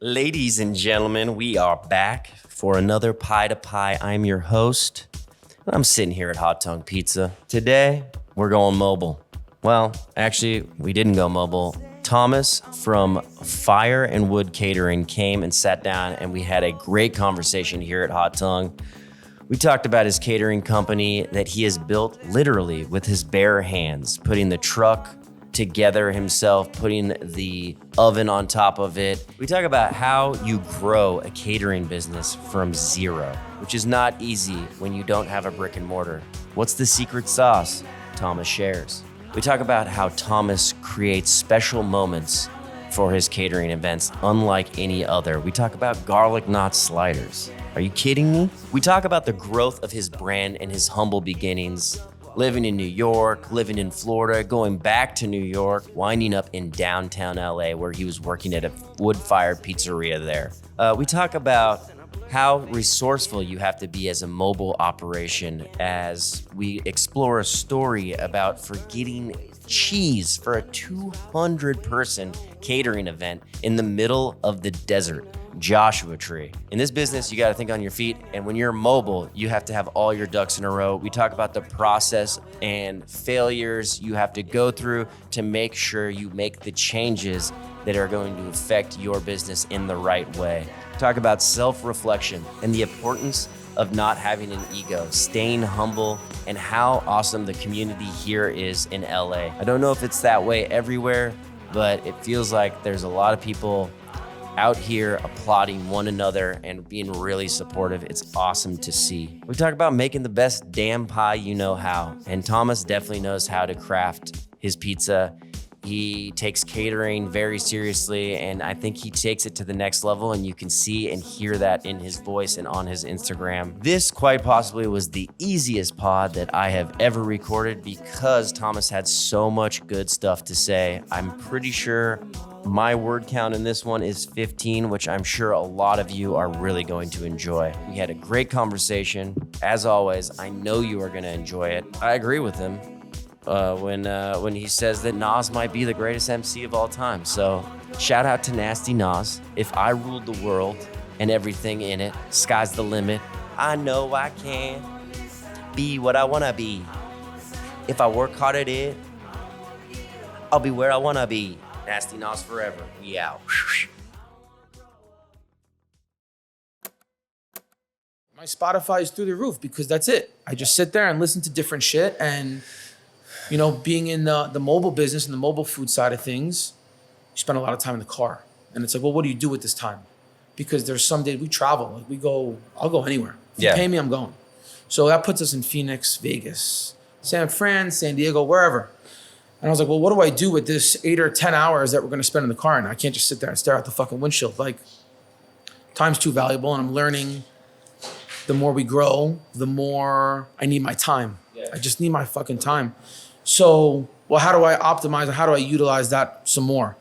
Ladies and gentlemen, we are back for another Pie to Pie. I'm your host. I'm sitting here at Hot Tongue Pizza. Today, we're going mobile. Well, actually, we didn't go mobile. Thomas from Fire and Wood Catering came and sat down, and we had a great conversation here at Hot Tongue. We talked about his catering company that he has built literally with his bare hands, putting the truck together himself, putting the oven on top of it. We talk about how you grow a catering business from zero, which is not easy when you don't have a brick and mortar. What's the secret sauce? Thomas shares. We talk about how Thomas creates special moments for his catering events unlike any other. We talk about garlic knot sliders. Are you kidding me? We talk about the growth of his brand and his humble beginnings, living in New York, living in Florida, going back to New York, winding up in downtown LA where he was working at a wood-fired pizzeria there. We talk about how resourceful you have to be as a mobile operation as we explore a story about forgetting cheese for a 200-person catering event in the middle of the desert. Joshua Tree. In this business, you got to think on your feet. And when you're mobile, you have to have all your ducks in a row. We talk about the process and failures you have to go through to make sure you make the changes that are going to affect your business in the right way. Talk about self-reflection and the importance of not having an ego, staying humble, and how awesome the community here is in LA. I don't know if it's that way everywhere, but it feels like there's a lot of people out here applauding one another and being really supportive. It's awesome to see. We talk about making the best damn pie you know how, and Thomas definitely knows how to craft his pizza. He takes catering very seriously, and I think he takes it to the next level, and you can see and hear that in his voice and on his Instagram. This quite possibly was the easiest pod that I have ever recorded because Thomas had so much good stuff to say. I'm pretty sure my word count in this one is 15, which I'm sure a lot of you are really going to enjoy. We had a great conversation. As always, I know you are going to enjoy it. I agree with him when he says that Nas might be the greatest MC of all time. So shout out to Nasty Nas. If I ruled the world and everything in it, sky's the limit. I know I can be what I want to be. If I work hard at it, I'll be where I want to be. Nasty Nas forever. We out. My Spotify is through the roof because that's it. I just sit there and listen to different shit. And, you know, being in the mobile business and the mobile food side of things, you spend a lot of time in the car. And it's like, well, what do you do with this time? Because there's some days we travel. Like I'll go anywhere. If you pay me, I'm going. So that puts us in Phoenix, Vegas, San Fran, San Diego, wherever. And I was like, well, what do I do with this 8 or 10 hours that we're going to spend in the car? And I can't just sit there and stare at the fucking windshield. Like, time's too valuable, and I'm learning the more we grow, the more I need my time. Yeah. I just need my fucking time. So, well, how do I optimize and how do I utilize that some more?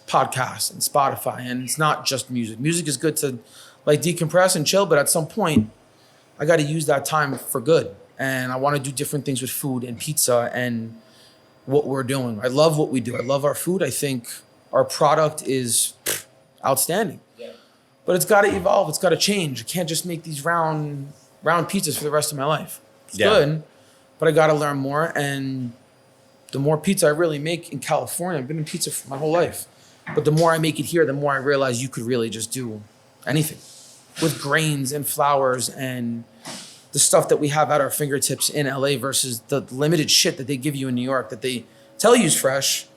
Podcasts and Spotify. And it's not just music. Music is good to like decompress and chill, but at some point, I got to use that time for good. And I want to do different things with food and pizza and what we're doing. I love what we do. I love our food. I think our product is outstanding. Yeah. But it's got to evolve. It's got to change. I can't just make these round pizzas for the rest of my life. It's good, but I got to learn more. And the more pizza I really make in California, I've been in pizza for my whole life. But the more I make it here, the more I realize you could really just do anything with grains and flours and the stuff that we have at our fingertips in LA versus the limited shit that they give you in New York that they tell you is fresh.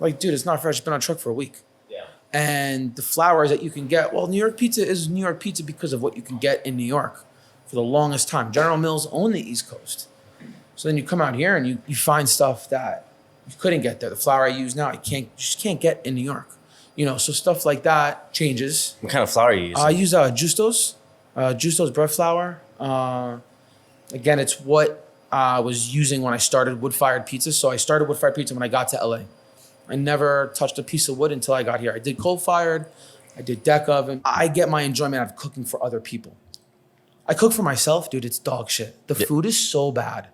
Like, dude, it's not fresh. It's been on truck for a week. Yeah. And the flours that you can get, well, New York pizza is New York pizza because of what you can get in New York for the longest time. General Mills own the East Coast. So then you come out here and you find stuff that you couldn't get there. The flour I use now, you just can't get in New York. You know, so stuff like that changes. What kind of flour are you using? I use Justo's bread flour. Again, it's what I was using when I started wood-fired pizza. So I started wood-fired pizza when I got to LA. I never touched a piece of wood until I got here. I did coal-fired, I did deck oven. I get my enjoyment out of cooking for other people. I cook for myself, dude, it's dog shit. The food is so bad.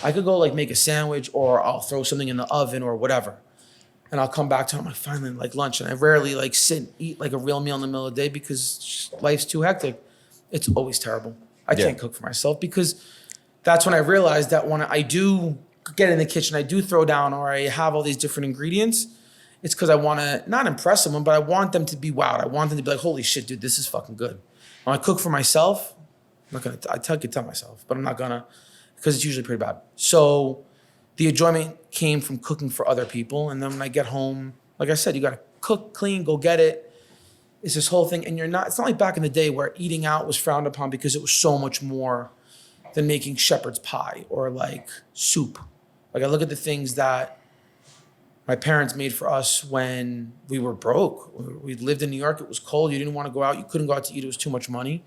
I could go like make a sandwich or I'll throw something in the oven or whatever. And I'll come back to it, I'm like, finally, like lunch. And I rarely like sit and eat like a real meal in the middle of the day because life's too hectic. It's always terrible. I can't cook for myself because that's when I realized that when I do get in the kitchen, I do throw down or I have all these different ingredients, it's because I want to not impress someone, but I want them to be wowed. I want them to be like, holy shit, dude, this is fucking good. When I cook for myself, I'm not gonna, I could tell myself, but I'm not gonna, because it's usually pretty bad. So the enjoyment came from cooking for other people. And then when I get home, like I said, you gotta cook, clean, go get it. It's this whole thing. And it's not like back in the day where eating out was frowned upon because it was so much more than making shepherd's pie or like soup. Like I look at the things that my parents made for us when we were broke. We lived in New York, it was cold, you didn't want to go out, you couldn't go out to eat, it was too much money.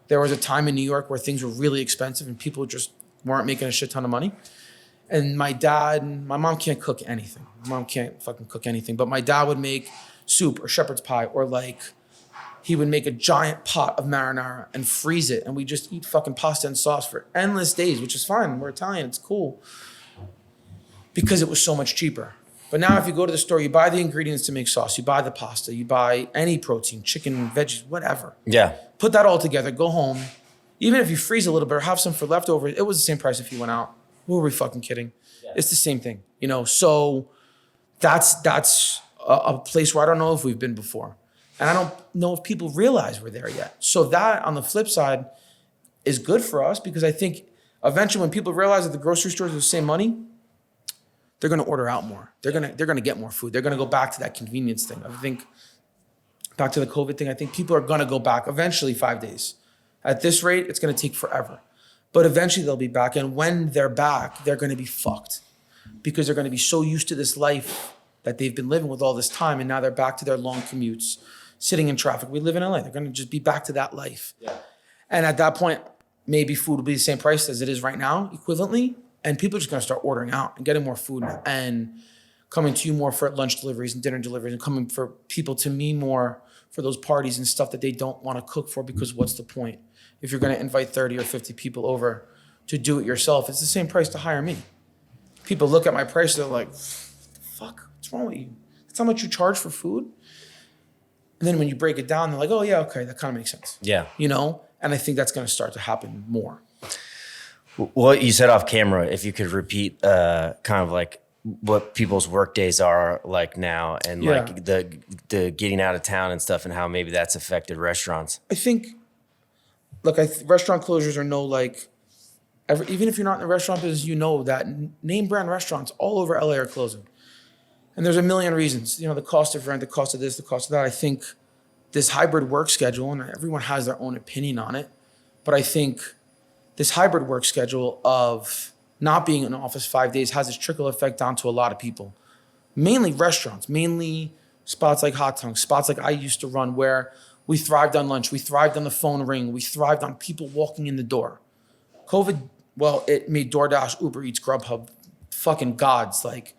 There was a time in New York where things were really expensive and people just weren't making a shit ton of money. And my mom can't cook anything. My mom can't fucking cook anything, but my dad would make soup or shepherd's pie or like, he would make a giant pot of marinara and freeze it. And we just eat fucking pasta and sauce for endless days, which is fine. We're Italian, it's cool. Because it was so much cheaper. But now if you go to the store, you buy the ingredients to make sauce, you buy the pasta, you buy any protein, chicken, veggies, whatever. Yeah. Put that all together, go home. Even if you freeze a little bit or have some for leftover, it was the same price if you went out. Who are we fucking kidding? Yeah. It's the same thing, you know? So that's a place where I don't know if we've been before. And I don't know if people realize we're there yet. So that, on the flip side, is good for us because I think eventually when people realize that the grocery stores are the same money, they're gonna order out more. They're gonna get more food. They're gonna go back to that convenience thing. I think, back to the COVID thing, I think people are gonna go back eventually 5 days. At this rate, it's gonna take forever. But eventually they'll be back. And when they're back, they're gonna be fucked because they're gonna be so used to this life that they've been living with all this time. And now they're back to their long commutes, sitting in traffic. We live in LA. They're gonna just be back to that life. Yeah. And at that point, maybe food will be the same price as it is right now, equivalently. And people are just gonna start ordering out and getting more food and coming to you more for lunch deliveries and dinner deliveries and coming for people to me more for those parties and stuff that they don't wanna cook for because what's the point? If you're gonna invite 30 or 50 people over to do it yourself, it's the same price to hire me. People look at my price, they're like, fuck, what's wrong with you? That's how much you charge for food? And then when you break it down, they're like, oh yeah, okay, that kind of makes sense. Yeah. You know? And I think that's gonna start to happen more. Well, you said off camera, if you could repeat kind of like what people's work days are like now and like the getting out of town and stuff and how maybe that's affected restaurants. I think, look, restaurant closures are even if you're not in the restaurant business, you know that name brand restaurants all over LA are closing. And there's a million reasons, you know, the cost of rent, the cost of this, the cost of that. I think this hybrid work schedule, and everyone has their own opinion on it, but I think this hybrid work schedule of not being in office 5 days has its trickle effect down to a lot of people. Mainly restaurants, mainly spots like Hot Tongue, spots like I used to run where we thrived on lunch, we thrived on the phone ring, we thrived on people walking in the door. COVID, well, it made DoorDash, Uber Eats, Grubhub fucking gods. Like,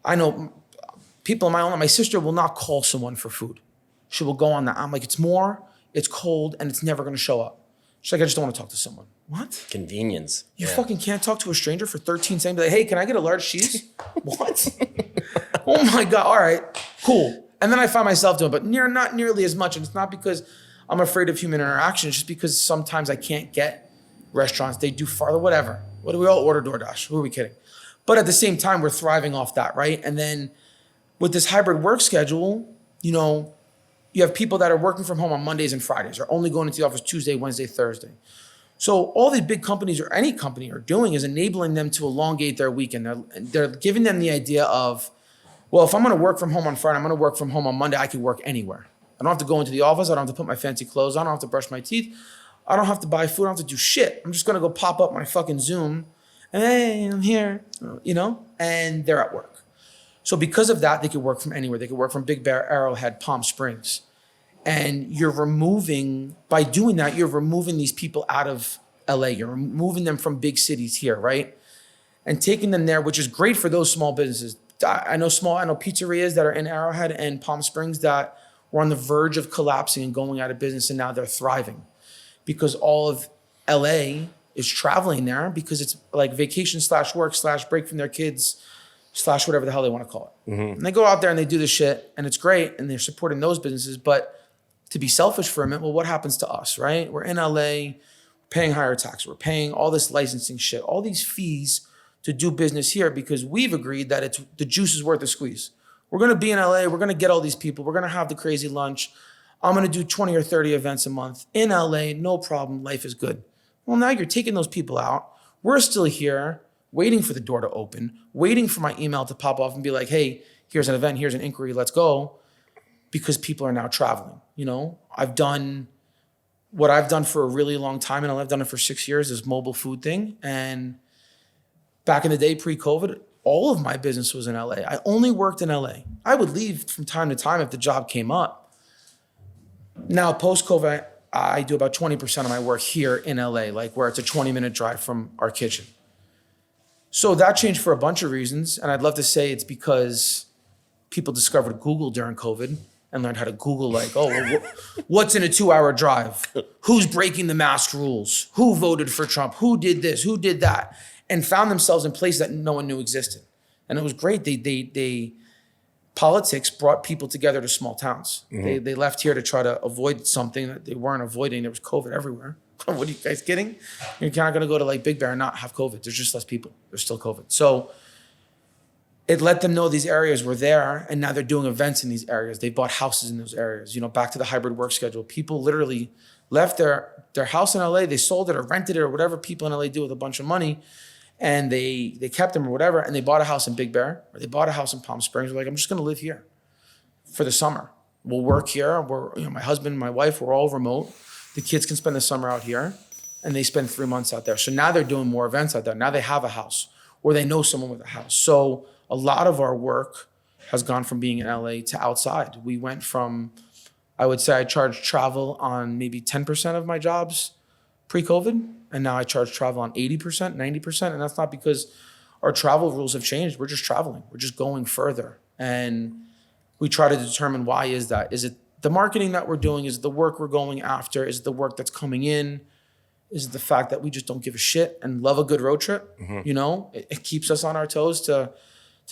I know people in my own life, my sister will not call someone for food. She will go on that. I'm like, it's cold, and it's never gonna show up. She's like, I just don't want to talk to someone. What? Convenience. You fucking can't talk to a stranger for 13 seconds. Be like, hey, can I get a large cheese? What? Oh my God. All right, cool. And then I find myself doing it, but not nearly as much. And it's not because I'm afraid of human interaction. It's just because sometimes I can't get restaurants. They do farther, whatever. What do we all order DoorDash? Who are we kidding? But at the same time, we're thriving off that, right? And then with this hybrid work schedule, you know, you have people that are working from home on Mondays and Fridays, or only going into the office Tuesday, Wednesday, Thursday. So all these big companies or any company are doing is enabling them to elongate their weekend. They're giving them the idea of, well, if I'm gonna work from home on Friday, I'm gonna work from home on Monday, I can work anywhere. I don't have to go into the office, I don't have to put my fancy clothes on, I don't have to brush my teeth, I don't have to buy food, I don't have to do shit. I'm just gonna go pop up my fucking Zoom and hey, I'm here, you know, and they're at work. So because of that, they could work from anywhere. They could work from Big Bear, Arrowhead, Palm Springs. And by doing that, you're removing these people out of LA. You're removing them from big cities here, right? And taking them there, which is great for those small businesses. I know pizzerias that are in Arrowhead and Palm Springs that were on the verge of collapsing and going out of business, and now they're thriving because all of LA is traveling there because it's like vacation /work/break from their kids' / whatever the hell they want to call it. And they go out there and they do this shit and it's great and they're supporting those businesses. But to be selfish for a minute, well, what happens to us, right? We're in LA, paying higher tax. We're paying all this licensing shit, all these fees to do business here because we've agreed that the juice is worth the squeeze. We're going to be in LA. We're going to get all these people. We're going to have the crazy lunch. I'm going to do 20 or 30 events a month in LA. No problem. Life is good. Well, now you're taking those people out. We're still here waiting for the door to open, waiting for my email to pop off and be like, hey, here's an event. Here's an inquiry. Let's go. Because people are now traveling. I've done what I've done for a really long time, and I've done it for 6 years, this mobile food thing. And back in the day, pre-COVID, all of my business was in LA. I only worked in LA. I would leave from time to time if the job came up. Now, post-COVID, I do about 20% of my work here in LA, like where it's a 20-minute drive from our kitchen. So that changed for a bunch of reasons. And I'd love to say it's because people discovered Google during COVID and learned how to Google like, what's in a 2-hour drive? Who's breaking the mask rules? Who voted for Trump? Who did this? Who did that? And found themselves in places that no one knew existed. And it was great. Politics brought people together to small towns. They left here to try to avoid something that they weren't avoiding. There was COVID everywhere. What are you guys kidding? You're not going to go to like Big Bear and not have COVID. There's just less people. There's still COVID. So it let them know these areas were there, and now they're doing events in these areas. They bought houses in those areas. Back to the hybrid work schedule. People literally left their house in LA. They sold it or rented it or whatever people in LA do with a bunch of money, and they kept them or whatever, and they bought a house in Big Bear or they bought a house in Palm Springs. They're like, I'm just going to live here for the summer. We'll work here. My husband, my wife, we're all remote. The kids can spend the summer out here, and they spend 3 months out there. So now they're doing more events out there. Now they have a house, or they know someone with a house. So a lot of our work has gone from being in LA to outside. We went from, I would say I charged travel on maybe 10% of my jobs pre-COVID, and now I charge travel on 80%, 90%. And that's not because our travel rules have changed. We're just traveling. We're just going further. And we try to determine why is that. Is it the marketing that we're doing? Is it the work we're going after? Is it the work that's coming in? Is it the fact that we just don't give a shit and love a good road trip? It keeps us on our toes to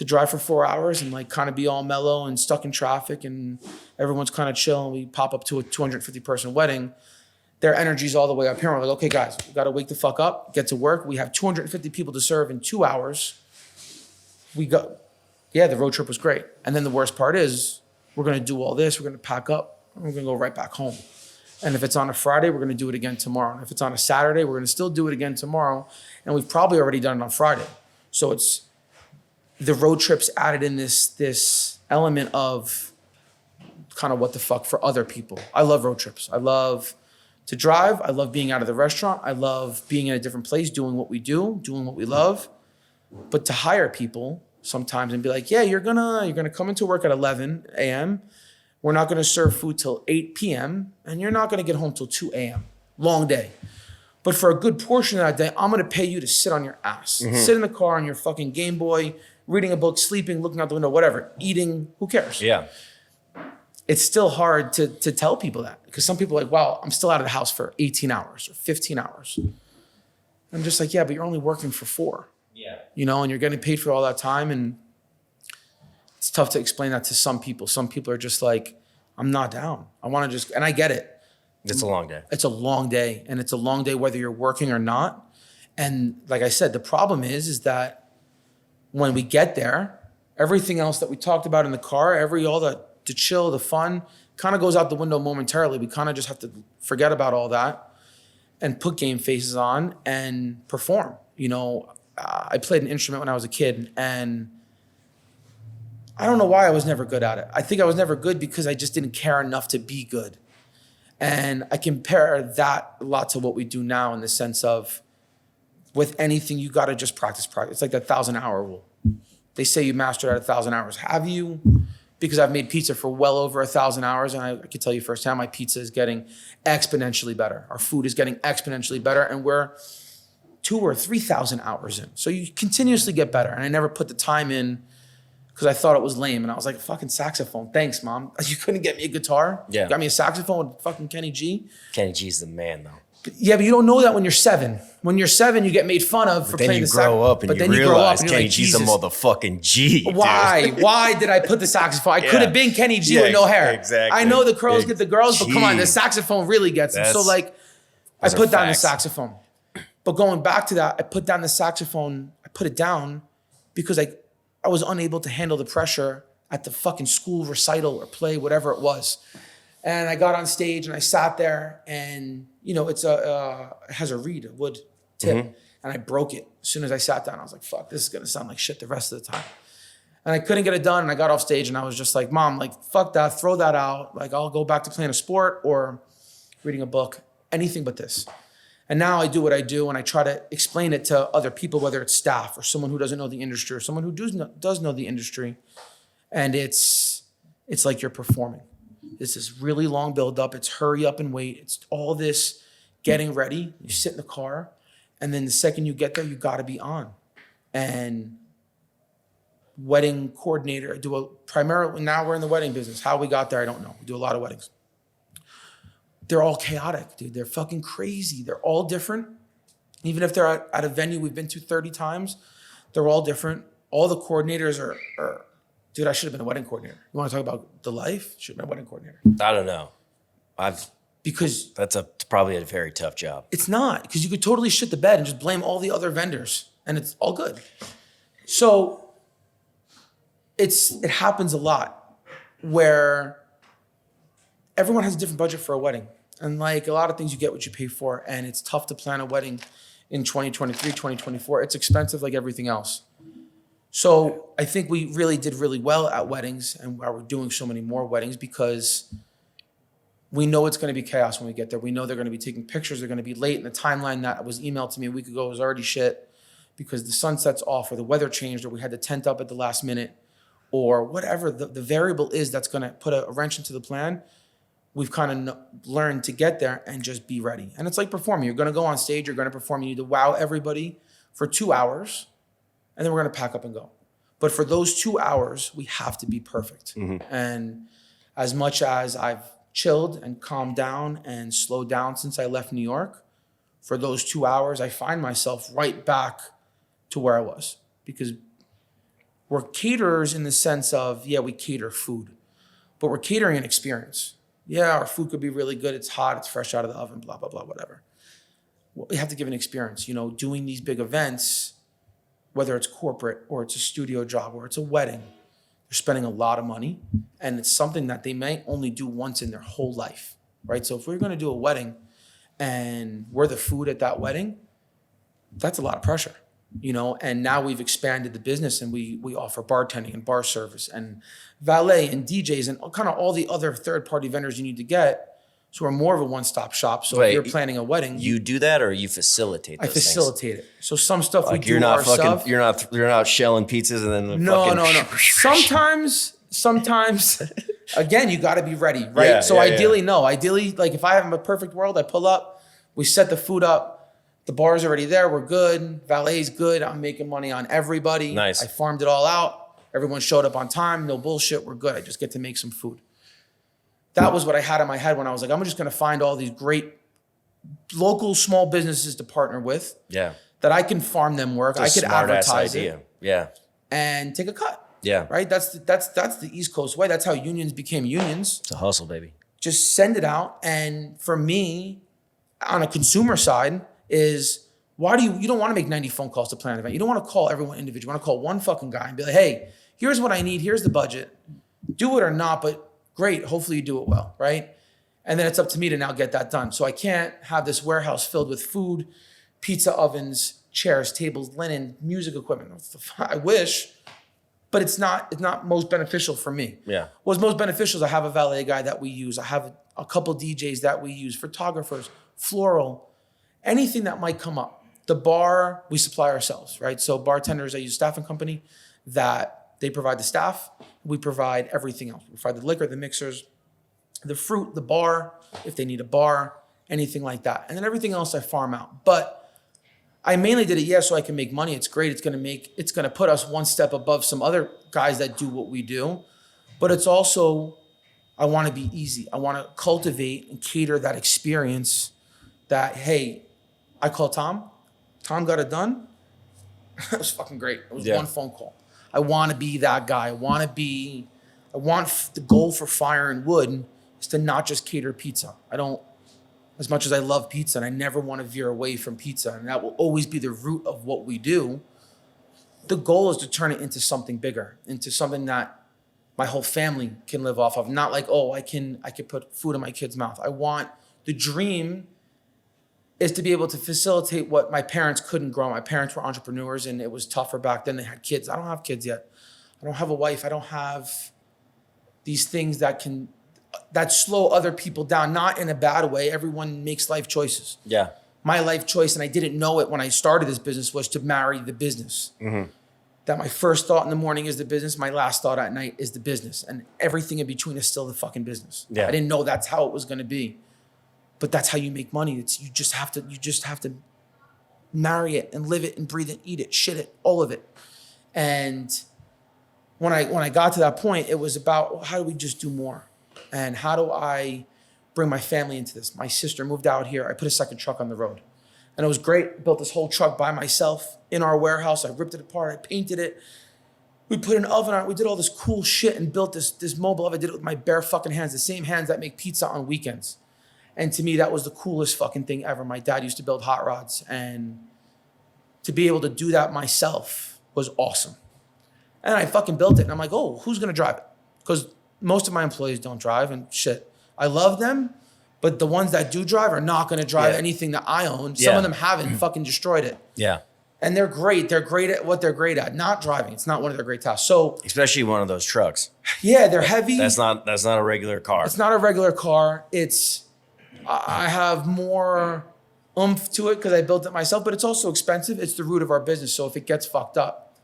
drive for 4 hours and like kind of be all mellow and stuck in traffic and everyone's kind of chill and we pop up to a 250 person wedding. Their energy's all the way up here. We're like, okay, guys, we got to wake the fuck up, get to work. We have 250 people to serve in 2 hours. The road trip was great. And then the worst part is we're going to do all this. We're going to pack up and we're going to go right back home. And if it's on a Friday, we're going to do it again tomorrow. And if it's on a Saturday, we're going to still do it again tomorrow. And we've probably already done it on Friday. So it's the road trips added in this element of kind of what the fuck for other people. I love road trips. I love to drive. I love being out of the restaurant. I love being in a different place, doing what we do, doing what we love. But to hire people sometimes and be like, yeah, you're gonna come into work at 11 a.m. We're not gonna serve food till 8 p.m. and you're not gonna get home till 2 a.m. Long day. But for a good portion of that day, I'm gonna pay you to sit on your ass. Sit in the car on your fucking Game Boy, reading a book, sleeping, looking out the window, whatever, eating, who cares? Yeah. It's still hard to tell people that because some people are like, wow, I'm still out of the house for 18 hours or 15 hours. I'm just like, yeah, but you're only working for 4. Yeah. And you're getting paid for all that time. And it's tough to explain that to some people. Some people are just like, I'm not down. I want to and I get it. It's a long day. It's a long day. And it's a long day whether you're working or not. And like I said, the problem is that when we get there, everything else that we talked about in the car, all the chill, the fun, kind of goes out the window momentarily. We kind of just have to forget about all that and put game faces on and perform. I played an instrument when I was a kid, and I don't know why I was never good at it. I think I was never good because I just didn't care enough to be good. And I compare that a lot to what we do now in the sense of with anything, you got to just practice. It's like that 1,000-hour rule. They say you mastered at 1,000 hours. Have you? Because I've made pizza for well over 1,000 hours, and I can tell you firsthand, my pizza is getting exponentially better. Our food is getting exponentially better, and we're 2,000 or 3,000 hours in. So you continuously get better. And I never put the time in because I thought it was lame. And I was like, fucking saxophone. Thanks, Mom. You couldn't get me a guitar? Yeah. Got me a saxophone with fucking Kenny G? Kenny G's the man, though. Yeah, but you don't know that when you're 7. When you're 7, you get made fun of for then playing you the grow up and but you then realize and you're Kenny G's a Jesus, motherfucking G. Dude. Why did I put the saxophone? I could have been Kenny G with no hair. Exactly. I know the curls get the girls, but come on, the saxophone really gets them. So like, I put down the saxophone. But going back to that, I put down the saxophone. I put it down because I was unable to handle the pressure at the fucking school recital or play, whatever it was. And I got on stage and I sat there, and you know, it has a reed, a wood tip, and I broke it as soon as I sat down. I was like, "Fuck, this is gonna sound like shit the rest of the time." And I couldn't get it done. And I got off stage and I was just like, "Mom, like, fuck that, throw that out. Like, I'll go back to playing a sport or reading a book, anything but this." And now I do what I do, and I try to explain it to other people, whether it's staff or someone who doesn't know the industry or someone who does know the industry. And it's like you're performing. This is really long build up. It's hurry up and wait. It's all this getting ready. You sit in the car, and then the second you get there, you got to be on. And wedding coordinator, primarily, now we're in the wedding business. How we got there, I don't know. We do a lot of weddings. They're all chaotic, dude. They're fucking crazy. They're all different. Even if they're at a venue we've been to 30 times, they're all different. All the coordinators are dude, I should have been a wedding coordinator. You want to talk about the life? Should have been a wedding coordinator. I don't know. Because that's probably a very tough job. It's not, because you could totally shit the bed and just blame all the other vendors, and it's all good. So it happens a lot where everyone has a different budget for a wedding. And like a lot of things, you get what you pay for, and it's tough to plan a wedding in 2023, 2024. It's expensive like everything else. So I think we really did really well at weddings, and we're doing so many more weddings because we know it's going to be chaos when we get there. We know they're going to be taking pictures. They're going to be late, and the timeline that was emailed to me a week ago was already shit because the sunset's off or the weather changed or we had the tent up at the last minute or whatever the variable is that's going to put a wrench into the plan. We've kind of learned to get there and just be ready. And it's like performing. You're going to go on stage. You're going to perform. You need to wow everybody for 2 hours. And then we're going to pack up and go. But for those 2 hours, we have to be perfect. And as much as I've chilled and calmed down and slowed down since I left New York, for those 2 hours, I find myself right back to where I was. Because we're caterers in the sense of, yeah, we cater food, but we're catering an experience. Yeah, our food could be really good. It's hot. It's fresh out of the oven, blah, blah, blah, whatever. Well, we have to give an experience. You know, doing these big events, whether it's corporate or it's a studio job or it's a wedding, they're spending a lot of money, and it's something that they may only do once in their whole life, right? So if we're going to do a wedding and we're the food at that wedding, that's a lot of pressure, you know? And now we've expanded the business, and we offer bartending and bar service and valet and DJs and kind of all the other third-party vendors you need to get. So we're more of a one-stop shop. So if you're planning a wedding, you do that or you facilitate those I facilitate it. So some stuff like we do ourselves. You're not shelling pizzas and then No. Sometimes again, you got to be ready, right? Yeah, so ideally, like if I have a perfect world, I pull up, we set the food up, the bar's already there, we're good, valet's good, I'm making money on everybody. Nice. I farmed it all out. Everyone showed up on time, no bullshit, we're good. I just get to make some food. That was what I had in my head when I was like, I'm just going to find all these great local small businesses to partner with. Yeah. That I can farm them work. I could advertise it. Yeah. And take a cut. Yeah. Right? That's the East Coast way. That's how unions became unions. It's a hustle, baby. Just send it out. And for me, on a consumer side, is why do you don't want to make 90 phone calls to plan an event. You don't want to call everyone individually. You want to call one fucking guy and be like, hey, here's what I need. Here's the budget. Do it or not, but great. Hopefully you do it well, right? And then it's up to me to now get that done. So I can't have this warehouse filled with food, pizza ovens, chairs, tables, linen, music equipment. I wish, but it's not most beneficial for me. Yeah. What's most beneficial is I have a valet guy that we use. I have a couple DJs that we use, photographers, floral, anything that might come up. The bar, we supply ourselves, right? So bartenders, I use a staffing company that they provide the staff. We provide everything else. We provide the liquor, the mixers, the fruit, the bar, if they need a bar, anything like that. And then everything else I farm out. But I mainly did it, so I can make money. It's great. It's gonna put us one step above some other guys that do what we do. But it's also, I want to be easy. I want to cultivate and cater that experience that, hey, I call Tom. Tom got it done. It was fucking great. It was one phone call. I want to be that guy. I want the goal for Fire and Wood is to not just cater pizza. As much as I love pizza and I never want to veer away from pizza, and that will always be the root of what we do, the goal is to turn it into something bigger, into something that my whole family can live off of. Not like, oh, I can put food in my kid's mouth. The dream is to be able to facilitate what my parents couldn't grow. My parents were entrepreneurs and it was tougher back then. They had kids. I don't have kids yet. I don't have a wife. I don't have these things that slow other people down, not in a bad way. Everyone makes life choices. Yeah. My life choice, and I didn't know it when I started this business, was to marry the business. Mm-hmm. That my first thought in the morning is the business, my last thought at night is the business, and everything in between is still the fucking business. Yeah. I didn't know that's how it was going to be, but that's how you make money. You just have to marry it and live it and breathe it, eat it, shit it, all of it. And when I got to that point, it was about, well, how do we just do more? And how do I bring my family into this? My sister moved out here. I put a second truck on the road. And it was great. Built this whole truck by myself in our warehouse. I ripped it apart. I painted it. We put an oven on it. We did all this cool shit and built this mobile oven. I did it with my bare fucking hands, the same hands that make pizza on weekends. And to me, that was the coolest fucking thing ever. My dad used to build hot rods. And to be able to do that myself was awesome. And I fucking built it. And I'm like, oh, who's going to drive it? Because most of my employees don't drive and shit. I love them, but the ones that do drive are not going to drive anything that I own. Some of them haven't fucking destroyed it. Yeah. And they're great. They're great at what they're great at. Not driving. It's not one of their great tasks. So especially one of those trucks. Yeah, they're heavy. That's not a regular car. It's not a regular car. I have more oomph to it because I built it myself, but it's also expensive. It's the root of our business. So if it gets fucked up,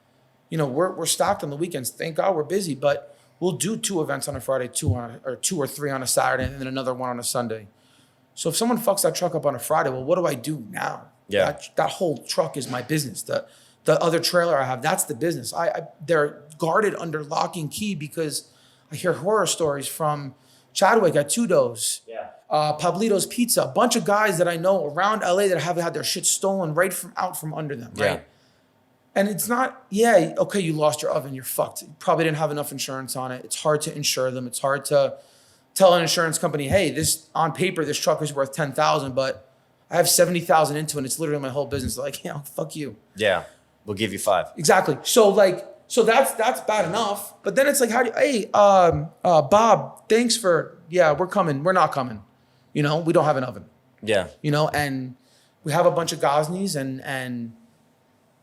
we're stocked on the weekends. Thank God we're busy, but we'll do 2 events on a Friday, 2 or 3 on a Saturday, and then another one on a Sunday. So if someone fucks that truck up on a Friday, well, what do I do now? Yeah. That whole truck is my business. The other trailer I have, that's the business. They're guarded under lock and key because I hear horror stories from Chadwick at Tudo's, Pablito's Pizza, a bunch of guys that I know around LA that have had their shit stolen out from under them, right? Yeah. And it's not, okay, you lost your oven, you're fucked. You probably didn't have enough insurance on it. It's hard to insure them. It's hard to tell an insurance company, hey, on paper, this truck is worth $10,000, but I have $70,000 into it. And it's literally my whole business. They're like, fuck you. Yeah, we'll give you $5. Exactly. So that's bad enough. But then it's like, Bob, thanks for, we're coming. We're not coming. We don't have an oven. Yeah. And we have a bunch of Gosneys and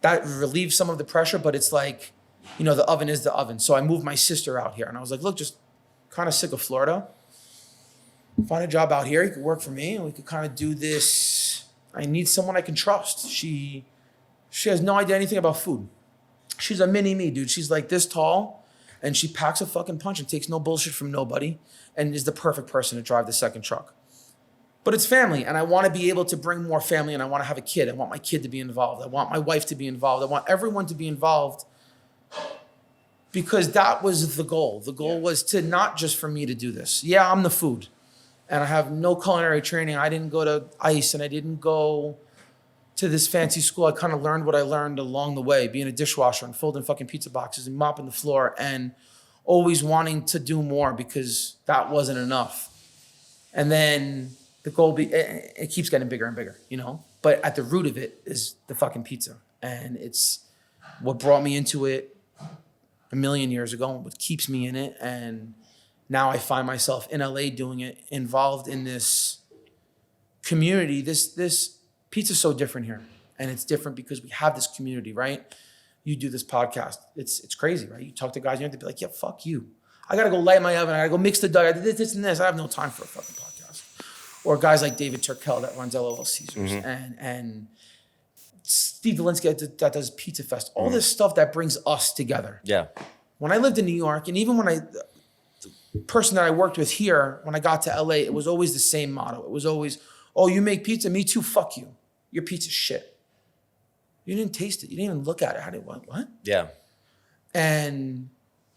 that relieves some of the pressure, but it's like, the oven is the oven. So I moved my sister out here and I was like, look, just kind of sick of Florida. Find a job out here. You could work for me and we could kind of do this. I need someone I can trust. She has no idea anything about food. She's a mini me, dude. She's like this tall and she packs a fucking punch and takes no bullshit from nobody and is the perfect person to drive the second truck. But it's family, and I want to be able to bring more family, and I want to have a kid. I want my kid to be involved. I want my wife to be involved. I want everyone to be involved because that was the goal. The goal was to not just for me to do this. Yeah, I'm the food, and I have no culinary training. I didn't go to ICE, and I didn't go to this fancy school. I kind of learned what I learned along the way, being a dishwasher and folding fucking pizza boxes and mopping the floor and always wanting to do more because that wasn't enough. And then the goal it keeps getting bigger and bigger, But at the root of it is the fucking pizza. And it's what brought me into it a million years ago and what keeps me in it. And now I find myself in LA doing it, involved in this community. This pizza's so different here. And it's different because we have this community, right? You do this podcast. It's crazy, right? You talk to guys, you have to be like, yeah, fuck you. I got to go light my oven. I got to go mix the dough. I did this and this. I have no time for a fucking podcast. Or guys like David Turkel that runs LOL Caesars and Steve Dolinsky that does Pizza Fest. All this stuff that brings us together. Yeah. When I lived in New York, and even when the person that I worked with here, when I got to LA, it was always the same motto. It was always, oh, you make pizza? Me too, fuck you. Your pizza's shit. You didn't taste it. You didn't even look at it. What? Yeah. And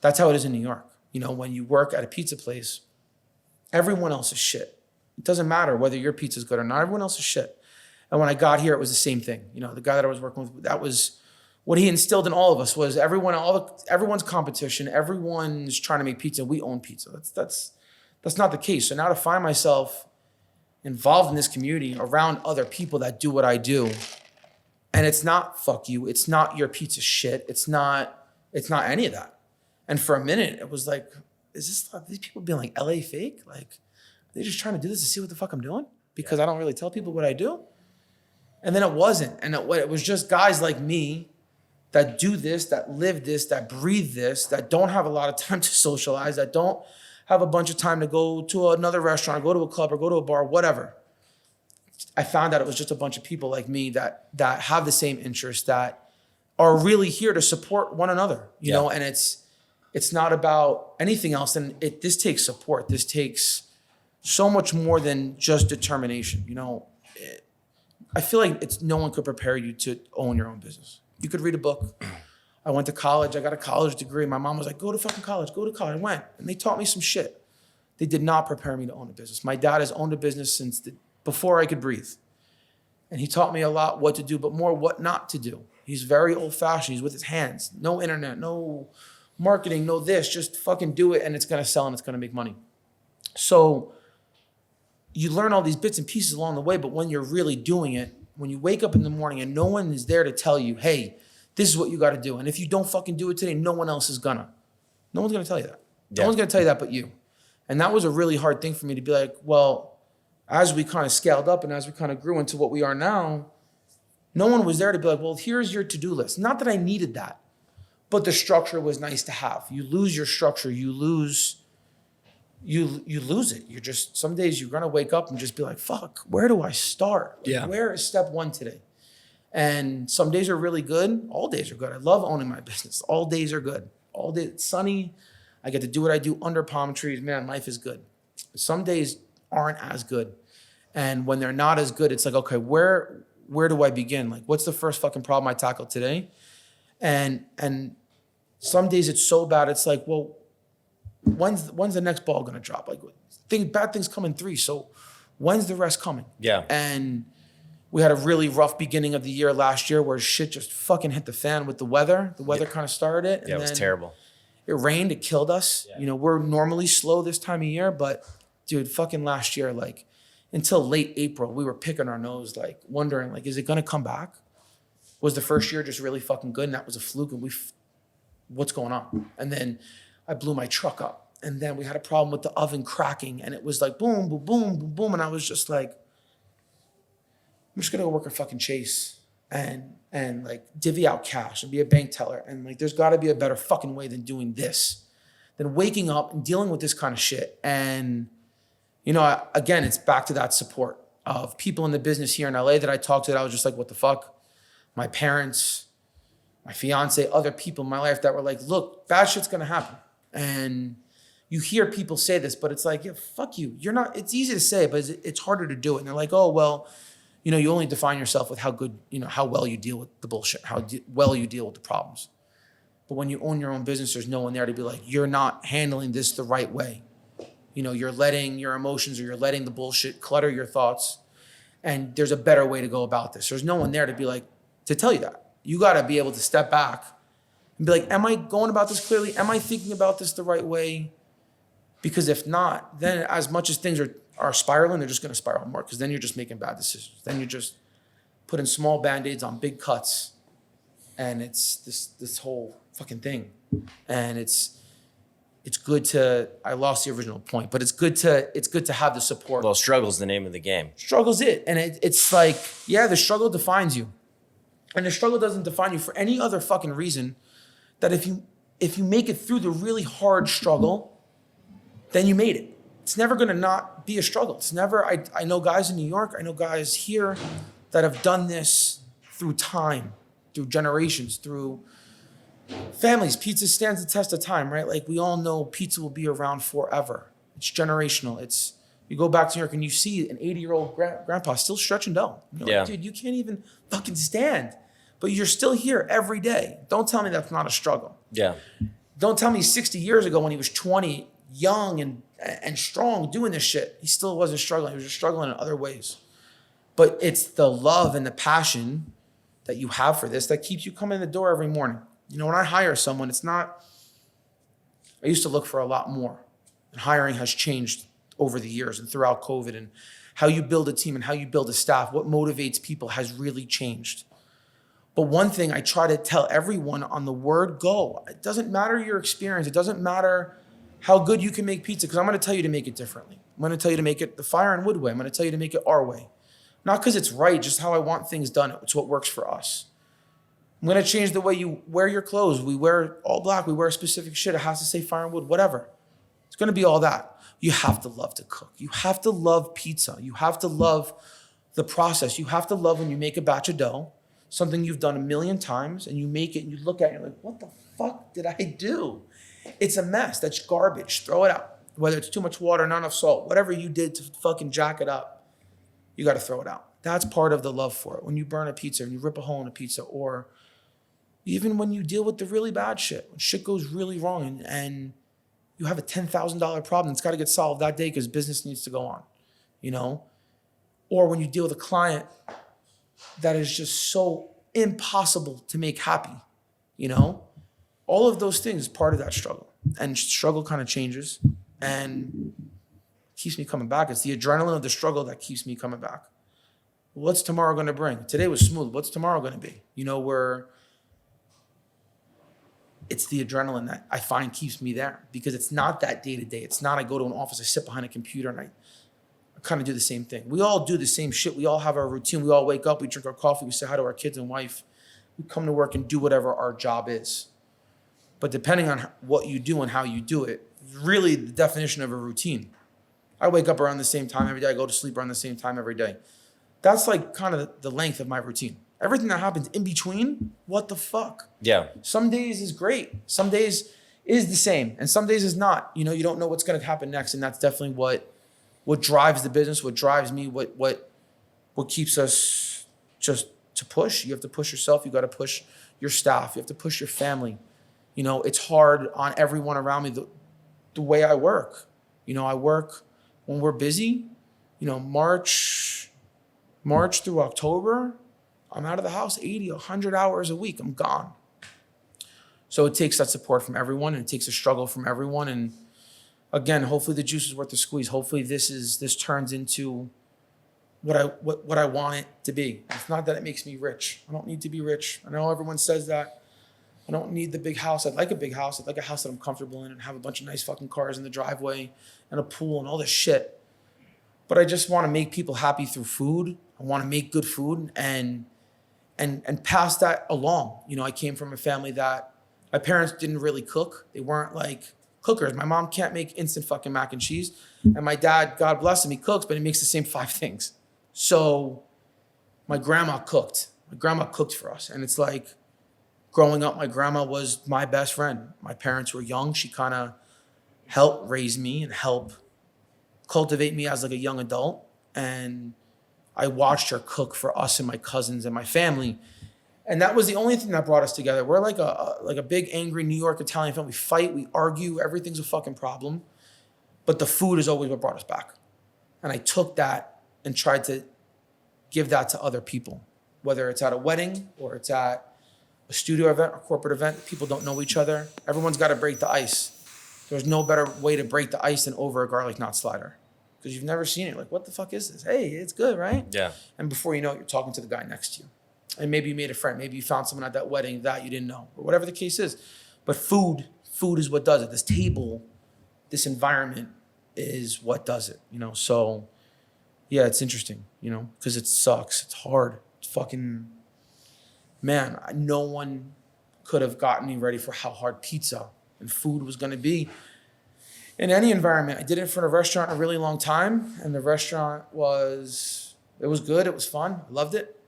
that's how it is in New York. When you work at a pizza place, everyone else is shit. It doesn't matter whether your pizza's good or not. Everyone else is shit. And when I got here, it was the same thing. You know, the guy that I was working with, that was what he instilled in all of us was everyone's competition. Everyone's trying to make pizza. We own pizza. That's not the case. So now to find myself involved in this community around other people that do what I do, and it's not fuck you. It's not your pizza shit. It's not any of that. And for a minute, it was like, these people being like LA fake? Like, they're just trying to do this to see what the fuck I'm doing? Because I don't really tell people what I do? And then it wasn't. And it was just guys like me that do this, that live this, that breathe this, that don't have a lot of time to socialize, that don't have a bunch of time to go to another restaurant, or go to a club, or go to a bar, whatever. I found out it was just a bunch of people like me that have the same interests, that are really here to support one another, you know? And it's not about anything else. And this takes support. This takes so much more than just determination. You know, I feel like no one could prepare you to own your own business. You could read a book. I went to college. I got a college degree. My mom was like, go to fucking college. Go to college. I went. And they taught me some shit. They did not prepare me to own a business. My dad has owned a business since before I could breathe. And he taught me a lot what to do, but more what not to do. He's very old-fashioned. He's with his hands. No internet, no marketing, no this. Just fucking do it, and it's going to sell, and it's going to make money. So you learn all these bits and pieces along the way, but when you're really doing it, when you wake up in the morning and no one is there to tell you, hey, this is what you got to do. And if you don't fucking do it today, no one else is gonna. No one's gonna tell you that. No one's gonna tell you that but you. And that was a really hard thing for me to be like, well, as we kind of scaled up and as we kind of grew into what we are now, no one was there to be like, well, here's your to-do list. Not that I needed that, but the structure was nice to have. You lose your structure, you lose it. You're just, some days you're gonna wake up and just be like, fuck, where do I start? Like, where is step one today? And some days are really good. All days are good. I love owning my business. All days are good. All day it's sunny. I get to do what I do under palm trees. Man, life is good. Some days aren't as good. And when they're not as good, it's like, okay, where do I begin? Like, what's the first fucking problem I tackled today? And some days it's so bad, it's like, well, when's the next ball gonna drop? Like, bad things come in three. So when's the rest coming? Yeah. And we had a really rough beginning of the year last year where shit just fucking hit the fan with the weather. The weather kind of started it. And it was terrible. It rained, it killed us. Yeah. You know, we're normally slow this time of year, but dude, fucking last year, like until late April, we were picking our nose, like wondering, like, is it gonna come back? Was the first year just really fucking good and that was a fluke and what's going on? And then I blew my truck up and then we had a problem with the oven cracking and it was like boom, boom, boom, boom, boom. And I was just like, I'm just gonna go work a fucking Chase and like divvy out cash and be a bank teller. And like, there's gotta be a better fucking way than doing this, than waking up and dealing with this kind of shit. And, you know, again, it's back to that support of people in the business here in LA that I talked to that I was just like, what the fuck? My parents, my fiance, other people in my life that were like, look, bad shit's gonna happen. And you hear people say this, but it's like, yeah, fuck you. You're not, it's easy to say, but it's harder to do it. And they're like, oh, well, you know, you only define yourself with how good, you know, how well you deal with the bullshit, how well you deal with the problems. But when you own your own business, there's no one there to be like, you're not handling this the right way. You know, you're letting your emotions or you're letting the bullshit clutter your thoughts. And there's a better way to go about this. There's no one there to be like, to tell you that. You got to be able to step back and be like, am I going about this clearly? Am I thinking about this the right way? Because if not, then as much as things are spiraling, they're just going to spiral more because then you're just making bad decisions. Then you're just putting small Band-Aids on big cuts. And it's this whole fucking thing. And it's good to, I lost the original point, but it's good to have the support. Well, struggle's the name of the game. Struggle's it. And it's like, yeah, the struggle defines you. And the struggle doesn't define you for any other fucking reason that if you make it through the really hard struggle, then you made it. It's never gonna not be a struggle. It's never, I know guys in New York, I know guys here that have done this through time, through generations, through families. Pizza stands the test of time, right? Like we all know pizza will be around forever. It's generational. You go back to New York and you see an 80-year-old grandpa still stretching dough. You're like, dude, you can't even fucking stand. But you're still here every day. Don't tell me that's not a struggle. Yeah. Don't tell me 60 years ago when he was 20, young and strong doing this shit. He still wasn't struggling. He was just struggling in other ways. But it's the love and the passion that you have for this that keeps you coming in the door every morning. You know, when I hire someone, it's not, I used to look for a lot more. And hiring has changed over the years and throughout COVID, and how you build a team and how you build a staff, what motivates people has really changed. But one thing I try to tell everyone on the word go, it doesn't matter your experience. It doesn't matter how good you can make pizza, because I'm going to tell you to make it differently. I'm going to tell you to make it the Fire and Wood way. I'm going to tell you to make it our way. Not because it's right, just how I want things done. It's what works for us. I'm going to change the way you wear your clothes. We wear all black. We wear specific shit. It has to say Fire and Wood, whatever. It's going to be all that. You have to love to cook. You have to love pizza. You have to love the process. You have to love when you make a batch of dough, something you've done a million times, and you make it and you look at it and you're like, what the fuck did I do? It's a mess. That's garbage. Throw it out. Whether it's too much water, not enough salt, whatever you did to fucking jack it up, you got to throw it out. That's part of the love for it. When you burn a pizza and you rip a hole in a pizza, or even when you deal with the really bad shit, when shit goes really wrong and you have a $10,000 problem that's got to get solved that day because business needs to go on, you know? Or when you deal with a client that is just so impossible to make happy, you know? All of those things is part of that struggle. And struggle kind of changes and keeps me coming back. It's the adrenaline of the struggle that keeps me coming back. What's tomorrow going to bring? Today was smooth. What's tomorrow going to be? You know, it's the adrenaline that I find keeps me there, because it's not that day to day. It's not I go to an office, I sit behind a computer and I kind of do the same thing. We all do the same shit. We all have our routine. We all wake up, we drink our coffee, we say hi to our kids and wife. We come to work and do whatever our job is. But depending on what you do and how you do it, is really the definition of a routine. I wake up around the same time every day. I go to sleep around the same time every day. That's like kind of the length of my routine. Everything that happens in between, what the fuck? Yeah. Some days is great. Some days is the same. And some days is not. You know, you don't know what's going to happen next. And that's definitely what drives the business, what drives me, what keeps us just to push. You have to push yourself. You got to push your staff. You have to push your family. You know, it's hard on everyone around me the way I work. You know, I work when we're busy, you know, March through October, I'm out of the house 80, 100 hours a week. I'm gone. So it takes that support from everyone, and it takes a struggle from everyone. And again, hopefully the juice is worth the squeeze. Hopefully this turns into what I want it to be. It's not that it makes me rich. I don't need to be rich. I know everyone says that. I don't need the big house. I'd like a big house. I'd like a house that I'm comfortable in and have a bunch of nice fucking cars in the driveway and a pool and all this shit. But I just want to make people happy through food. I want to make good food and pass that along. You know, I came from a family that my parents didn't really cook. They weren't like cookers. My mom can't make instant fucking mac and cheese. And my dad, God bless him, he cooks, but he makes the same 5 things. So my grandma cooked. My grandma cooked for us. And it's like, growing up, my grandma was my best friend. My parents were young. She kind of helped raise me and help cultivate me as like a young adult. And I watched her cook for us and my cousins and my family. And that was the only thing that brought us together. We're like a big, angry New York Italian family. We fight, we argue, everything's a fucking problem. But the food is always what brought us back. And I took that and tried to give that to other people, whether it's at a wedding or it's at a studio event or corporate event. People don't know each other. Everyone's got to break the ice. There's no better way to break the ice than over a garlic knot slider, because you've never seen it. Like, what the fuck is this? Hey, it's good, right? Yeah. And before you know it, you're talking to the guy next to you. And maybe you made a friend. Maybe you found someone at that wedding that you didn't know, or whatever the case is. But food is what does it. This table, this environment is what does it, you know? So yeah, it's interesting, you know, because it sucks. It's hard. It's fucking, man, no one could have gotten me ready for how hard pizza and food was going to be in any environment. I did it for a restaurant a really long time, and the restaurant it was good. It was fun. I loved it.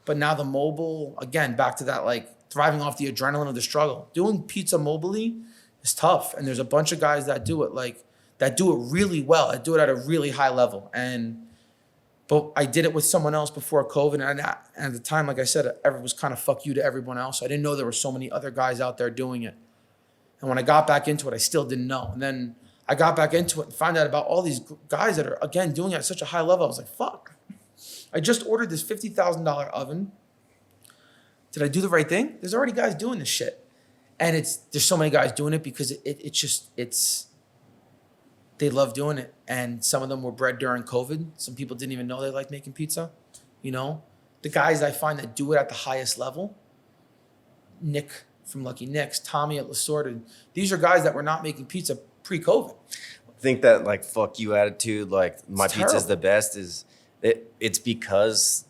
But now the mobile, again, back to that, like thriving off the adrenaline of the struggle. Doing pizza mobily is tough. And there's a bunch of guys that do it, that do it really well. I do it at a really high level. But I did it with someone else before COVID. And at the time, like I said, it was kind of fuck you to everyone else. I didn't know there were so many other guys out there doing it. And when I got back into it, I still didn't know. And then I got back into it and found out about all these guys that are, again, doing it at such a high level. I was like, fuck. I just ordered this $50,000 oven. Did I do the right thing? There's already guys doing this shit. And there's so many guys doing it because they love doing it. And some of them were bred during COVID. Some people didn't even know they liked making pizza. You know, the guys I find that do it at the highest level, Nick from Lucky Nick's, Tommy at Lasorted, these are guys that were not making pizza pre-COVID. I think that like fuck you attitude, like my pizza's the best, it's because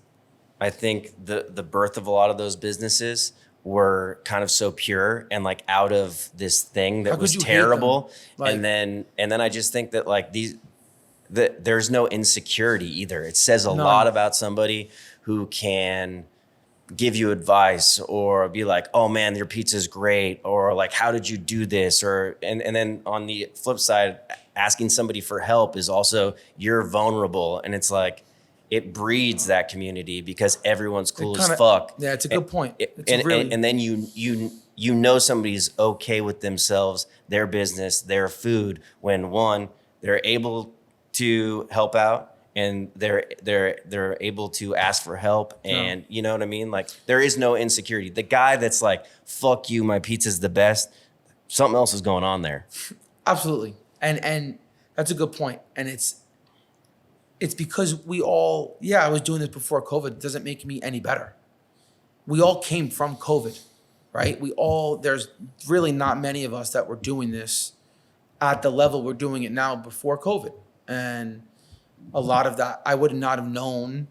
I think the birth of a lot of those businesses were kind of so pure and like out of this thing that was terrible. Like, and then I just think that like there's no insecurity either. It says a lot about somebody who can give you advice or be like, oh man, your pizza's great, or like, how did you do this? Or and then on the flip side, asking somebody for help is also, you're vulnerable, and it's like it breeds that community because everyone's cool as fuck. Yeah, it's a good point. And then you know somebody's okay with themselves, their business, their food, when one, they're able to help out and they're able to ask for help, and you know what I mean? Like there is no insecurity. The guy that's like, fuck you, my pizza's the best, something else is going on there. Absolutely. And that's a good point. And it's because we all, I was doing this before COVID. It doesn't make me any better. We all came from COVID, right? There's really not many of us that were doing this at the level we're doing it now before COVID. And a lot of that I would not have known,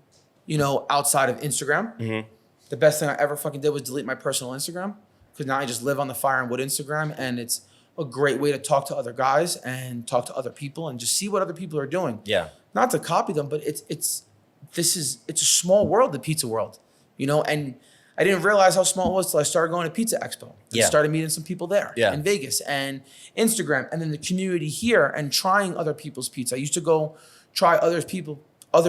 you know, outside of Instagram. Mm-hmm. The best thing I ever fucking did was delete my personal Instagram, because now I just live on the Fire and Wood Instagram, and it's a great way to talk to other guys and talk to other people and just see what other people are doing. Yeah. Not to copy them, but it's a small world, the pizza world, you know, and I didn't realize how small it was till I started going to Pizza Expo. I started meeting some people there in Vegas, and Instagram, and then the community here, and trying other people's pizza. I used to go try other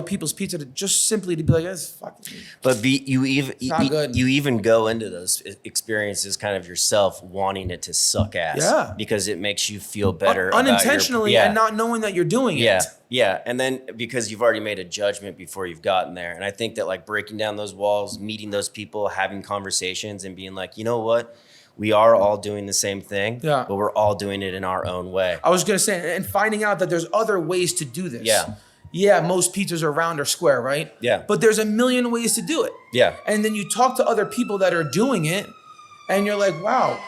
people's pizza just simply to be like, it's fucking. But you even go into those experiences kind of yourself wanting it to suck ass, because it makes you feel better unintentionally and not knowing that you're doing it. Yeah, and then because you've already made a judgment before you've gotten there, and I think that like breaking down those walls, meeting those people, having conversations, and being like, you know what, we are all doing the same thing, but we're all doing it in our own way. I was gonna say, and finding out that there's other ways to do this. Yeah, most pizzas are round or square, right? Yeah. But there's a million ways to do it. Yeah. And then you talk to other people that are doing it, and you're like, wow,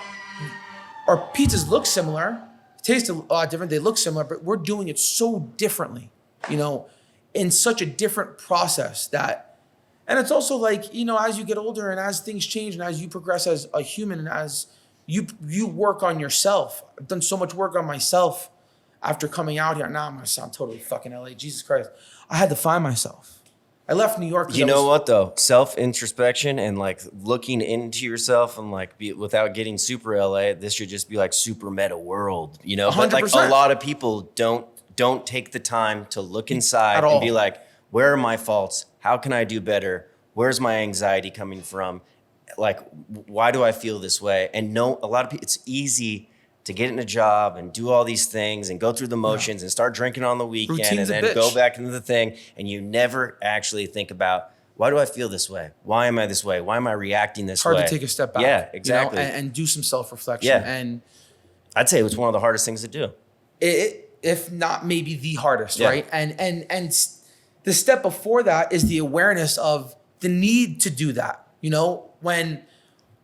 our pizzas look similar, taste a lot different, they look similar, but we're doing it so differently, you know, in such a different process that, and it's also like, you know, as you get older and as things change and as you progress as a human and as you work on yourself. I've done so much work on myself after coming out here. Now I'm gonna sound totally fucking LA. Jesus Christ. I had to find myself. I left New York. You know what though? Self-introspection and like looking into yourself and like without getting super LA, this should just be like super meta world, you know? 100%. But like a lot of people don't take the time to look inside and be like, where are my faults? How can I do better? Where's my anxiety coming from? Like, why do I feel this way? And a lot of people, it's easy to get in a job and do all these things and go through the motions and start drinking on the weekend. Routine's and then go back into the thing, and you never actually think about, why do I feel this way? Why am I this way? Why am I reacting this way? It's hard to take a step back. Yeah, exactly. You know, and do some self-reflection. Yeah. And I'd say it was one of the hardest things to do. If not maybe the hardest, right? And the step before that is the awareness of the need to do that. You know, when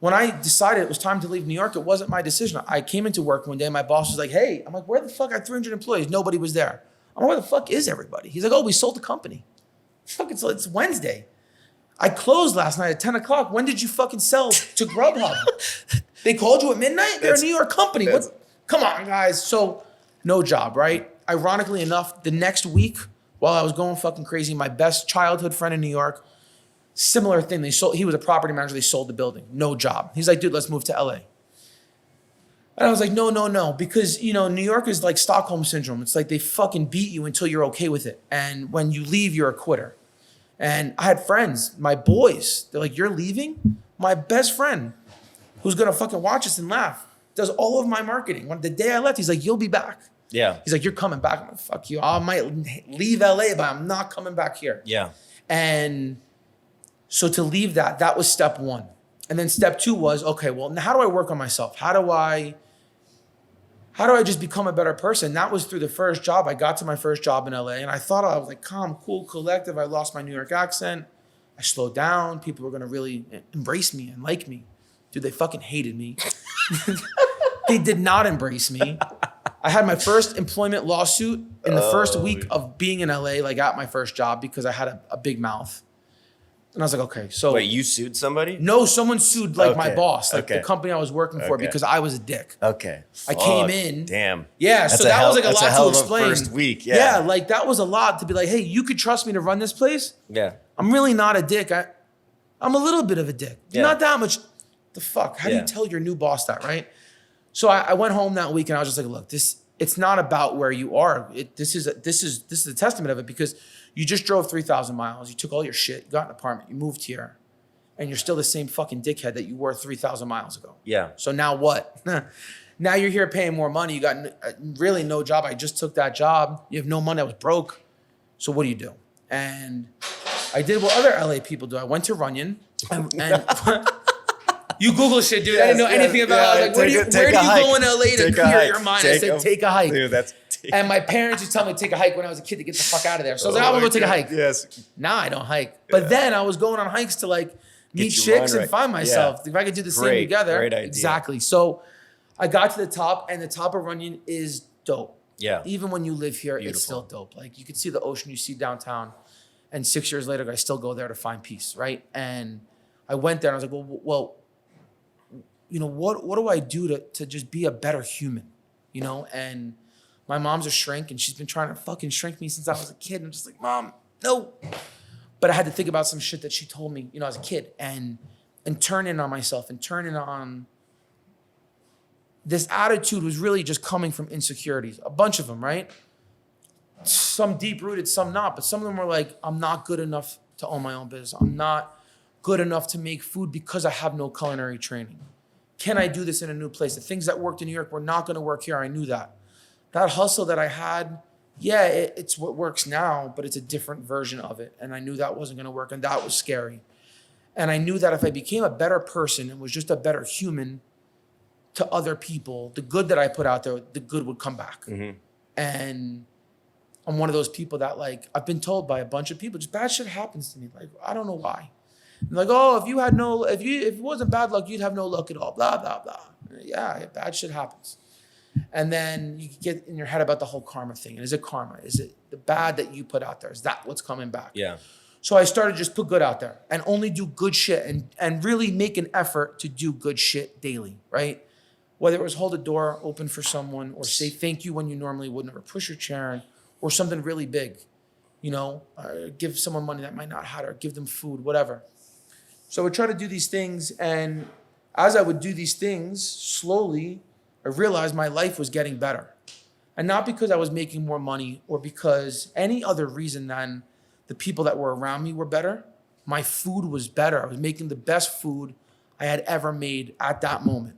I decided it was time to leave New York, it wasn't my decision. I came into work one day and my boss was like, hey, I'm like, where the fuck are 300 employees? Nobody was there. I'm like, where the fuck is everybody? He's like, oh, we sold the company. Fuck, it's Wednesday. I closed last night at 10 o'clock. When did you fucking sell to Grubhub? They called you at midnight? They're a New York company. Come on, guys. So no job, right? Ironically enough, the next week, while I was going fucking crazy, my best childhood friend in New York, similar thing. He was a property manager. They sold the building. No job. He's like, dude, let's move to LA. And I was like, no. Because, you know, New York is like Stockholm syndrome. It's like they fucking beat you until you're okay with it. And when you leave, you're a quitter. And I had friends, my boys, they're like, you're leaving? My best friend, who's going to fucking watch us and laugh, does all of my marketing. When the day I left, he's like, you'll be back. Yeah. He's like, you're coming back. I'm like, fuck you. I might leave LA, but I'm not coming back here. Yeah. And so to leave that was step one. And then step two was, okay, well, now how do I work on myself? How do I just become a better person? That was through the first job. I got to my first job in LA and I thought I was like calm, cool, collective. I lost my New York accent. I slowed down. People were going to really embrace me and like me. Dude, they fucking hated me. They did not embrace me. I had my first employment lawsuit in the first week of being in LA, like at my first job, because I had a big mouth. And I was like, okay, so. Wait, you sued somebody? No, someone sued like my Okay. boss, like Okay. the company I was working for, Okay. because I was a dick. Okay. I came Fuck. in. Damn. Yeah, That's so that was like a that's lot hell to of a explain. First week. Yeah. like that was a lot to be like, hey, you could trust me to run this place? Yeah. I'm really not a dick. I'm a little bit of a dick. Yeah. Not that much. The fuck? How do Yeah. you tell your new boss that, right? So I went home that week and I was just like, look, it's not about where you are. This is a testament of it, because you just drove 3,000 miles. You took all your shit, you got an apartment, you moved here, and you're still the same fucking dickhead that you were 3,000 miles ago. Yeah. So now what? Now you're here paying more money. You got really no job. I just took that job. You have no money. I was broke. So what do you do? And I did what other LA people do. I went to Runyon and you Google shit, dude. I didn't know anything about it. I was like, where do you go in LA to clear your mind? I said, take a hike. Dude, and my parents used to tell me to take a hike when I was a kid to get the fuck out of there. So I was like, I'm gonna go take a hike. Yes. Now I don't hike. But then I was going on hikes to like meet you chicks run and find myself. Yeah. If I could do the same Great, together. great idea. Exactly. So I got to the top, and the top of Runyon is dope. Yeah. Even when you live here, Beautiful. it's still dope. Like you can see the ocean, you see downtown. And 6 years later, I still go there to find peace, right? And I went there and I was like, well, you know, what do I do to just be a better human, you know? And my mom's a shrink, and she's been trying to fucking shrink me since I was a kid. And I'm just like, Mom, no. But I had to think about some shit that she told me, you know, as a kid, and turn in on myself and turn in on this attitude was really just coming from insecurities, a bunch of them, right? Some deep rooted, some not, but some of them were like, I'm not good enough to own my own business. I'm not good enough to make food because I have no culinary training. Can I do this in a new place? The things that worked in New York were not going to work here. I knew that. That hustle that I had, yeah, it's what works now, but it's a different version of it. And I knew that wasn't going to work, and that was scary. And I knew that if I became a better person and was just a better human to other people, the good that I put out there, the good would come back. Mm-hmm. And I'm one of those people that, like, I've been told by a bunch of people, just bad shit happens to me. Like, I don't know why. And like, oh, if it wasn't bad luck, you'd have no luck at all. Blah, blah, blah. Yeah, bad shit happens. And then you get in your head about the whole karma thing. And is it karma? Is it the bad that you put out there? Is that what's coming back? Yeah. So I started just put good out there and only do good shit and really make an effort to do good shit daily, right? Whether it was hold a door open for someone, or say thank you when you normally wouldn't, or push your chair in, or something really big, you know, give someone money that might not have, or give them food, whatever. So I would try to do these things, and as I would do these things, slowly, I realized my life was getting better. And not because I was making more money or because any other reason than the people that were around me were better. My food was better. I was making the best food I had ever made at that moment.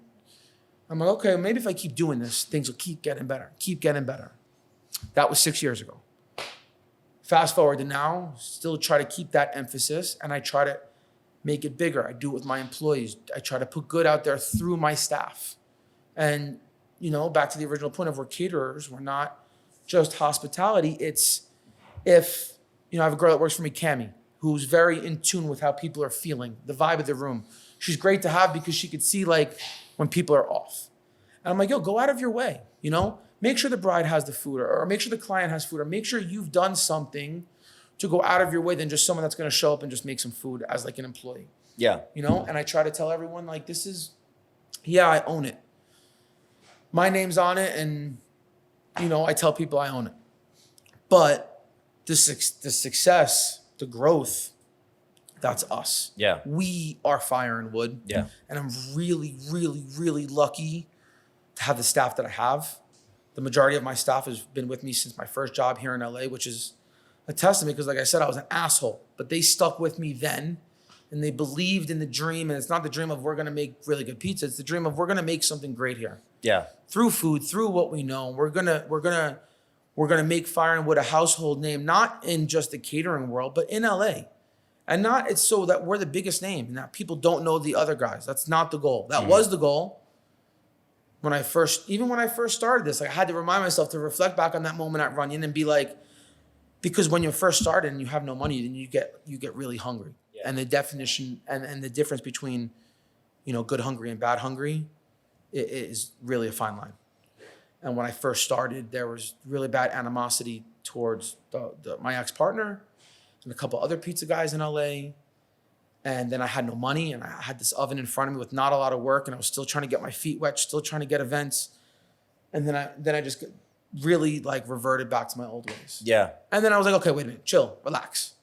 I'm like, okay, maybe if I keep doing this, things will keep getting better, keep getting better. That was 6 years ago. Fast forward to now, still try to keep that emphasis, and I try to make it bigger. I do it with my employees. I try to put good out there through my staff. And, you know, back to the original point of we're caterers, we're not just hospitality. It's if, you know, I have a girl that works for me, Cammie, who's very in tune with how people are feeling, the vibe of the room. She's great to have because she could see, like, when people are off. And I'm like, yo, go out of your way, you know? Make sure the bride has the food, or make sure the client has food, or make sure you've done something to go out of your way than just someone that's gonna show up and just make some food as like an employee. Yeah. You know? And I try to tell everyone, like, this is, yeah, I own it. My name's on it, and, you know, I tell people I own it. But the success, the growth, that's us. Yeah. We are Fire and Wood. Yeah. And I'm really, really, really lucky to have the staff that I have. The majority of my staff has been with me since my first job here in LA, which is a testament because, like I said, I was an asshole. But they stuck with me then, and they believed in the dream. And it's not the dream of we're going to make really good pizza. It's the dream of we're going to make something great here. Yeah. Through food, through what we know. We're gonna make Fire and Wood a household name, not in just the catering world, but in LA. And not it's so that we're the biggest name and that people don't know the other guys. That's not the goal. That was the goal. When I first started this, like I had to remind myself to reflect back on that moment at Runyon and be like, because when you first started and you have no money, then you get really hungry. Yeah. And the definition and the difference between, good hungry and bad hungry is really a fine line. And when I first started, there was really bad animosity towards my ex-partner and a couple other pizza guys in LA. And then I had no money and I had this oven in front of me with not a lot of work and I was still trying to get my feet wet, still trying to get events. And then I just really like reverted back to my old ways. Yeah. And then I was like, okay, wait a minute, chill, relax.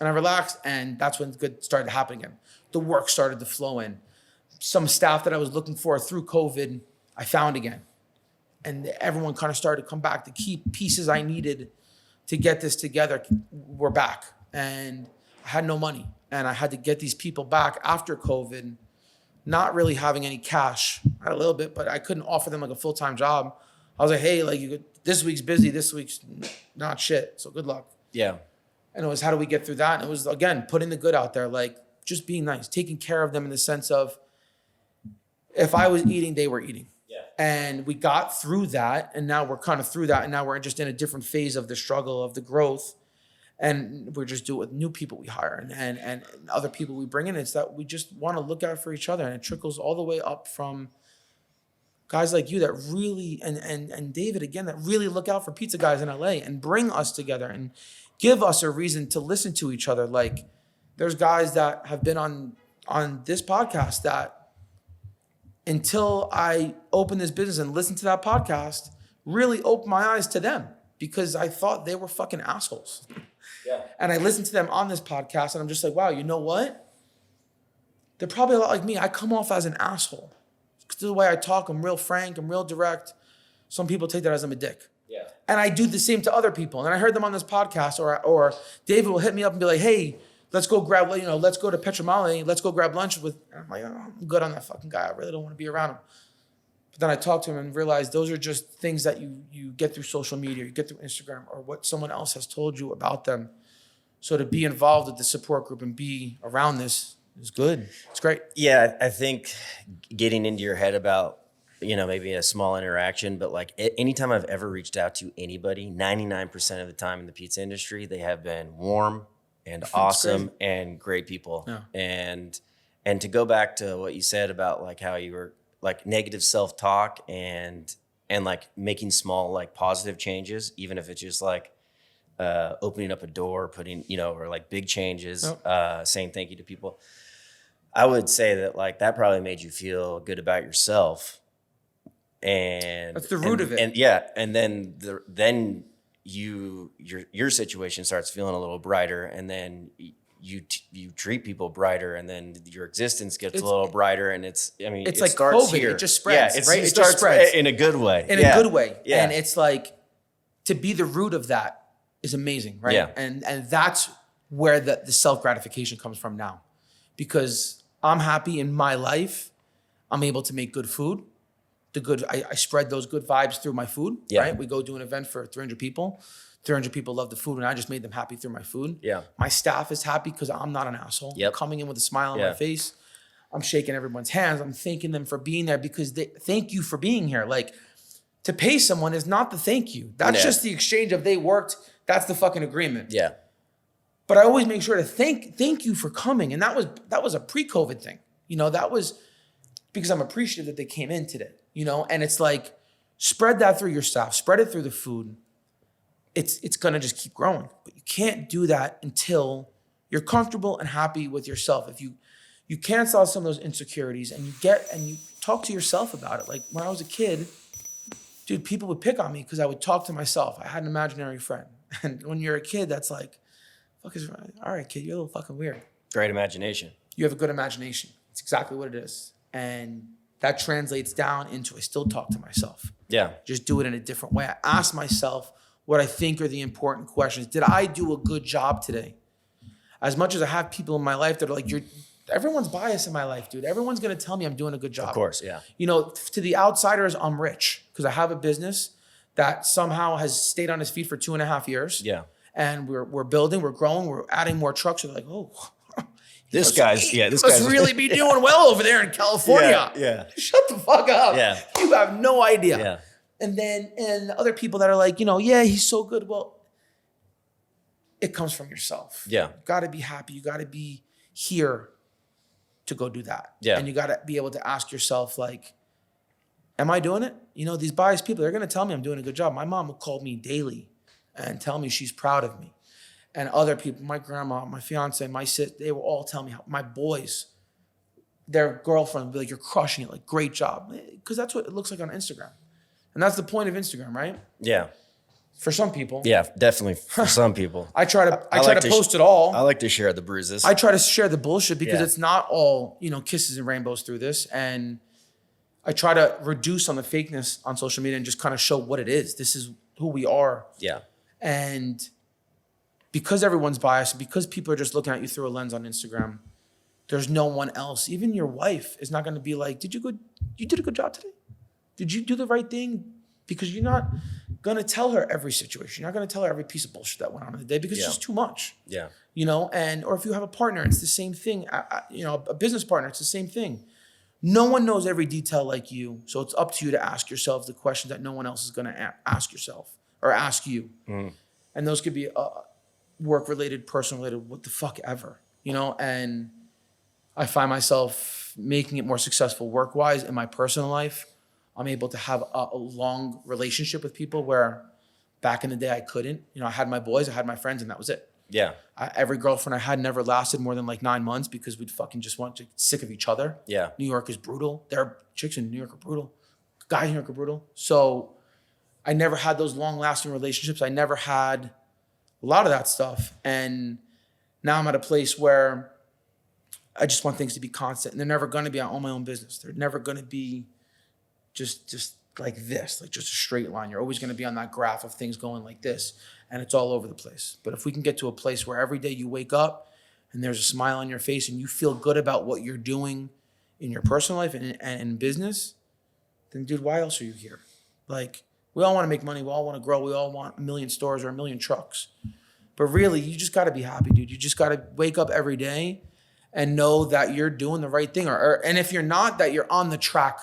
And I relaxed and that's when good started to happen again. The work started to flow in. Some staff that I was looking for through COVID, I found again. And everyone kind of started to come back. The key pieces I needed to get this together were back. And I had no money. And I had to get these people back after COVID, not really having any cash. I had a little bit, but I couldn't offer them like a full-time job. I was like, hey, this week's busy, this week's not shit. So good luck. Yeah. And it was, how do we get through that? And it was, again, putting the good out there, like just being nice, taking care of them in the sense of if I was eating, they were eating. Yeah. And we got through that. And now we're kind of through that. And now we're just in a different phase of the struggle, of the growth. And we just do it with new people we hire and other people we bring in. It's that we just want to look out for each other. And it trickles all the way up from guys like you that really, and David, again, that really look out for pizza guys in LA and bring us together and give us a reason to listen to each other. Like there's guys that have been on this podcast that until I opened this business and listened to that podcast, really opened my eyes to them because I thought they were fucking assholes. Yeah. And I listened to them on this podcast and I'm just like, wow, you know what? They're probably a lot like me. I come off as an asshole. Because the way I talk, I'm real frank, I'm real direct. Some people take that as I'm a dick. Yeah. And I do the same to other people. And I heard them on this podcast or David will hit me up and be like, hey, let's go grab, let's go to Petramale, let's go grab lunch with, and I'm like, oh, I'm good on that fucking guy. I really don't want to be around him. But then I talked to him and realized those are just things that you get through social media, you get through Instagram or what someone else has told you about them. So to be involved with the support group and be around this is good. It's great. Yeah, I think getting into your head about, maybe a small interaction, but like anytime I've ever reached out to anybody, 99% of the time in the pizza industry, they have been warm and awesome and great people. Yeah. And to go back to what you said about like how you were like negative self-talk and like making small like positive changes, even if it's just like opening up a door, putting, or like big changes, saying thank you to people. I would say that like that probably made you feel good about yourself. And that's the root of it. And yeah. And then your situation starts feeling a little brighter and then you treat people brighter and then your existence gets a little brighter and it's like COVID, here. It just spreads, yeah, right? It just spreads in a good way. In a good way. Yeah. And it's like to be the root of that is amazing, right? Yeah. And that's where the self-gratification comes from now. Because I'm happy in my life. I'm able to make good food. I spread those good vibes through my food, right? We go do an event for 300 people. 300 people love the food and I just made them happy through my food. Yeah. My staff is happy because I'm not an asshole. Yep. I'm coming in with a smile on my face. I'm shaking everyone's hands. I'm thanking them for being there because they thank you for being here. Like to pay someone is not the thank you. That's just the exchange of they worked. That's the fucking agreement. Yeah. But I always make sure to thank you for coming. And that was a pre-COVID thing. That was because I'm appreciative that they came in today, and it's like, spread that through your staff, spread it through the food. It's going to just keep growing, but you can't do that until you're comfortable and happy with yourself. If you cancel out some of those insecurities and you talk to yourself about it. Like when I was a kid, dude, people would pick on me because I would talk to myself. I had an imaginary friend. And when you're a kid, that's like, fuck is right. All right, kid, you're a little fucking weird. Great imagination. You have a good imagination. It's exactly what it is. And that translates down into I still talk to myself. Yeah. Just do it in a different way. I ask myself what I think are the important questions. Did I do a good job today? As much as I have people in my life that are like, everyone's biased in my life, dude. Everyone's gonna tell me I'm doing a good job. Of course, yeah. You know, to the outsiders, I'm rich because I have a business that somehow has stayed on its feet for 2.5 years. Yeah. And we're building, we're growing, we're adding more trucks. We're like, oh, This guy's must really be doing well over there in California. Yeah. Shut the fuck up. Yeah. You have no idea. Yeah. And other people that are like, you know, yeah, he's so good. Well, it comes from yourself. Yeah. You got to be happy. You got to be here to go do that. Yeah. And you got to be able to ask yourself, like, am I doing it? You know, these biased people, they're going to tell me I'm doing a good job. My mom would call me daily and tell me she's proud of me. And other people, my grandma, my fiance, my sis, they will all tell me how my boys, their girlfriend will be like, you're crushing it, like, great job. Because that's what it looks like on Instagram. And that's the point of Instagram, right? Yeah. For some people. Yeah, definitely for some people. I try to post it all. I like to share the bruises. I try to share the bullshit because Yeah. it's not all, you know, kisses and rainbows through this. And I try to reduce on the fakeness on social media and just kind of show what it is. This is who we are. Yeah. And because everyone's biased, because people are just looking at you through a lens on Instagram, there's no one else. Even your wife is not going to be like, you did a good job today? Did you do the right thing? Because you're not going to tell her every situation. You're not going to tell her every piece of bullshit that went on in the day because it's just too much. Yeah. You know, or if you have a partner, it's the same thing. You know, a business partner, it's the same thing. No one knows every detail like you. So it's up to you to ask yourself the questions that no one else is going to ask yourself or ask you. Mm. And those could be work-related, personal-related, what the fuck ever, you know? And I find myself making it more successful work-wise in my personal life. I'm able to have a long relationship with people where back in the day I couldn't. You know, I had my boys, I had my friends, and that was it. Yeah. Every girlfriend I had never lasted more than like 9 months because we'd fucking just want to sick of each other. Yeah. New York is brutal. There are chicks in New York are brutal. Guys in New York are brutal. So I never had those long-lasting relationships. I never had a lot of that stuff. And now I'm at a place where I just want things to be constant. And they're never going to be, I own my own business. They're never going to be just like this, like just a straight line. You're always going to be on that graph of things going like this. And it's all over the place. But if we can get to a place where every day you wake up and there's a smile on your face and you feel good about what you're doing in your personal life and in business, then dude, why else are you here? Like, we all want to make money. We all want to grow. We all want 1 million stores or 1 million trucks. But really, you just got to be happy, dude. You just got to wake up every day and know that you're doing the right thing. And if you're not, that you're on the track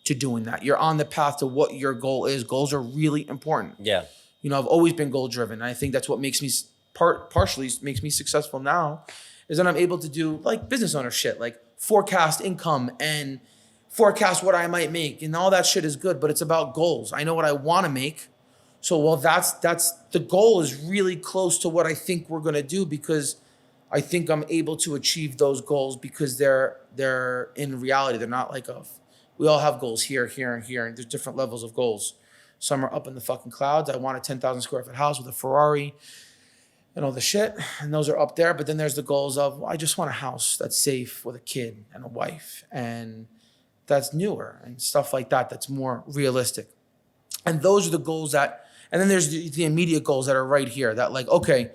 to doing that. You're on the path to what your goal is. Goals are really important. Yeah. You know, I've always been goal driven. I think that's what makes me partially makes me successful now, is that I'm able to do like business owner shit, like forecast income and forecast what I might make, and all that shit is good, but it's about goals. I know what I want to make. So, well, that's the goal is really close to what I think we're going to do, because I think I'm able to achieve those goals because they're in reality. They're not like we all have goals here, here, and here, and there's different levels of goals. Some are up in the fucking clouds. I want a 10,000 square foot house with a Ferrari and all the shit, and those are up there. But then there's the goals of, well, I just want a house that's safe with a kid and a wife, and that's newer and stuff like that. That's more realistic. And those are the goals that, and then there's the immediate goals that are right here that like, okay,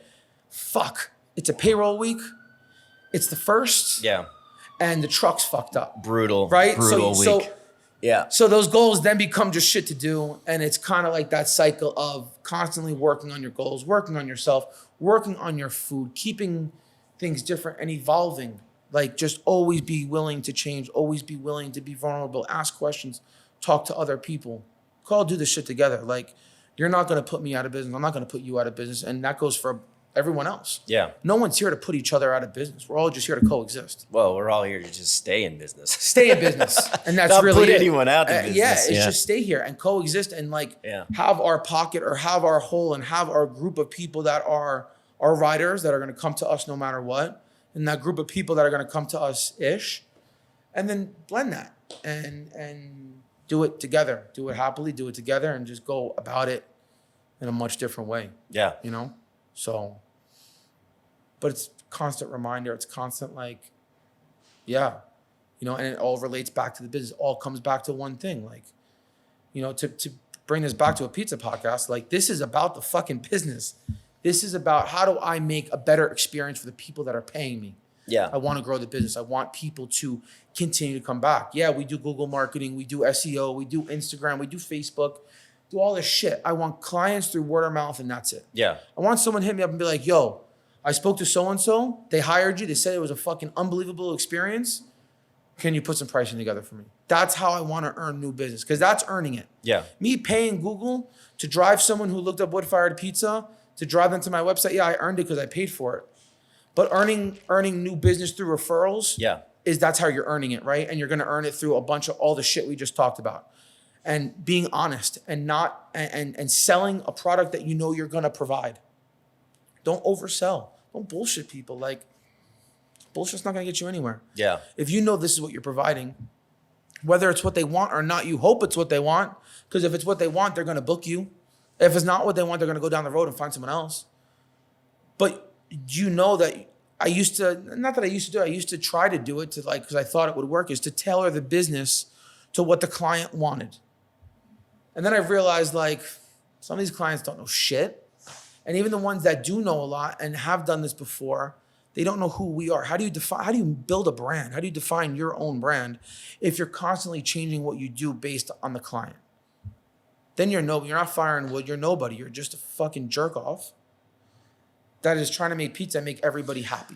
fuck, it's a payroll week. It's the first. Yeah. And the truck's fucked up. Brutal. Right? Brutal week. Yeah. So those goals then become just shit to do. And it's kind of like that cycle of constantly working on your goals, working on yourself, working on your food, keeping things different and evolving. Like, just always be willing to change, always be willing to be vulnerable, ask questions, talk to other people. Call, do this shit together. Like, you're not going to put me out of business. I'm not going to put you out of business. And that goes for everyone else. Yeah. No one's here to put each other out of business. We're all just here to coexist. Well, we're all here to just stay in business. Stay in business. And that's not really put it. anyone out of business. Yeah, it's just stay here and coexist and have our pocket or have our hole and have our group of people that are our riders that are going to come to us no matter what. And that group of people that are going to come to us-ish. And then blend that and do it together. Do it happily, do it together, and just go about it in a much different way. Yeah. You know? So, but it's constant reminder. It's constant like, yeah, you know, and it all relates back to the business. It all comes back to one thing. Like, you know, to bring this back to a pizza podcast, like, this is about the fucking business. This is about, how do I make a better experience for the people that are paying me? Yeah. I want to grow the business. I want people to continue to come back. Yeah, we do Google marketing, we do SEO, we do Instagram, we do Facebook, do all this shit. I want clients through word of mouth, and that's it. Yeah. I want someone to hit me up and be like, yo, I spoke to so-and-so. They hired you. They said it was a fucking unbelievable experience. Can you put some pricing together for me? That's how I want to earn new business, because that's earning it. Yeah. Me paying Google to drive someone who looked up wood-fired pizza to drive them to my website, yeah, I earned it because I paid for it. But earning new business through referrals, that's how you're earning it, right? And you're going to earn it through a bunch of all the shit we just talked about, and being honest and not and selling a product that you know you're going to provide. Don't oversell. Don't bullshit people. Like, bullshit's not going to get you anywhere. Yeah. If you know this is what you're providing, whether it's what they want or not, you hope it's what they want, because if it's what they want, they're going to book you. If it's not what they want, they're going to go down the road and find someone else. But you know that I used to try to do it to, like, because I thought it would work, is to tailor the business to what the client wanted. And then I realized, like, some of these clients don't know shit. And even the ones that do know a lot and have done this before, they don't know who we are. How do you build a brand? How do you define your own brand if you're constantly changing what you do based on the client? Then you're not Fire and Wood, you're nobody. You're just a fucking jerk off that is trying to make pizza and make everybody happy.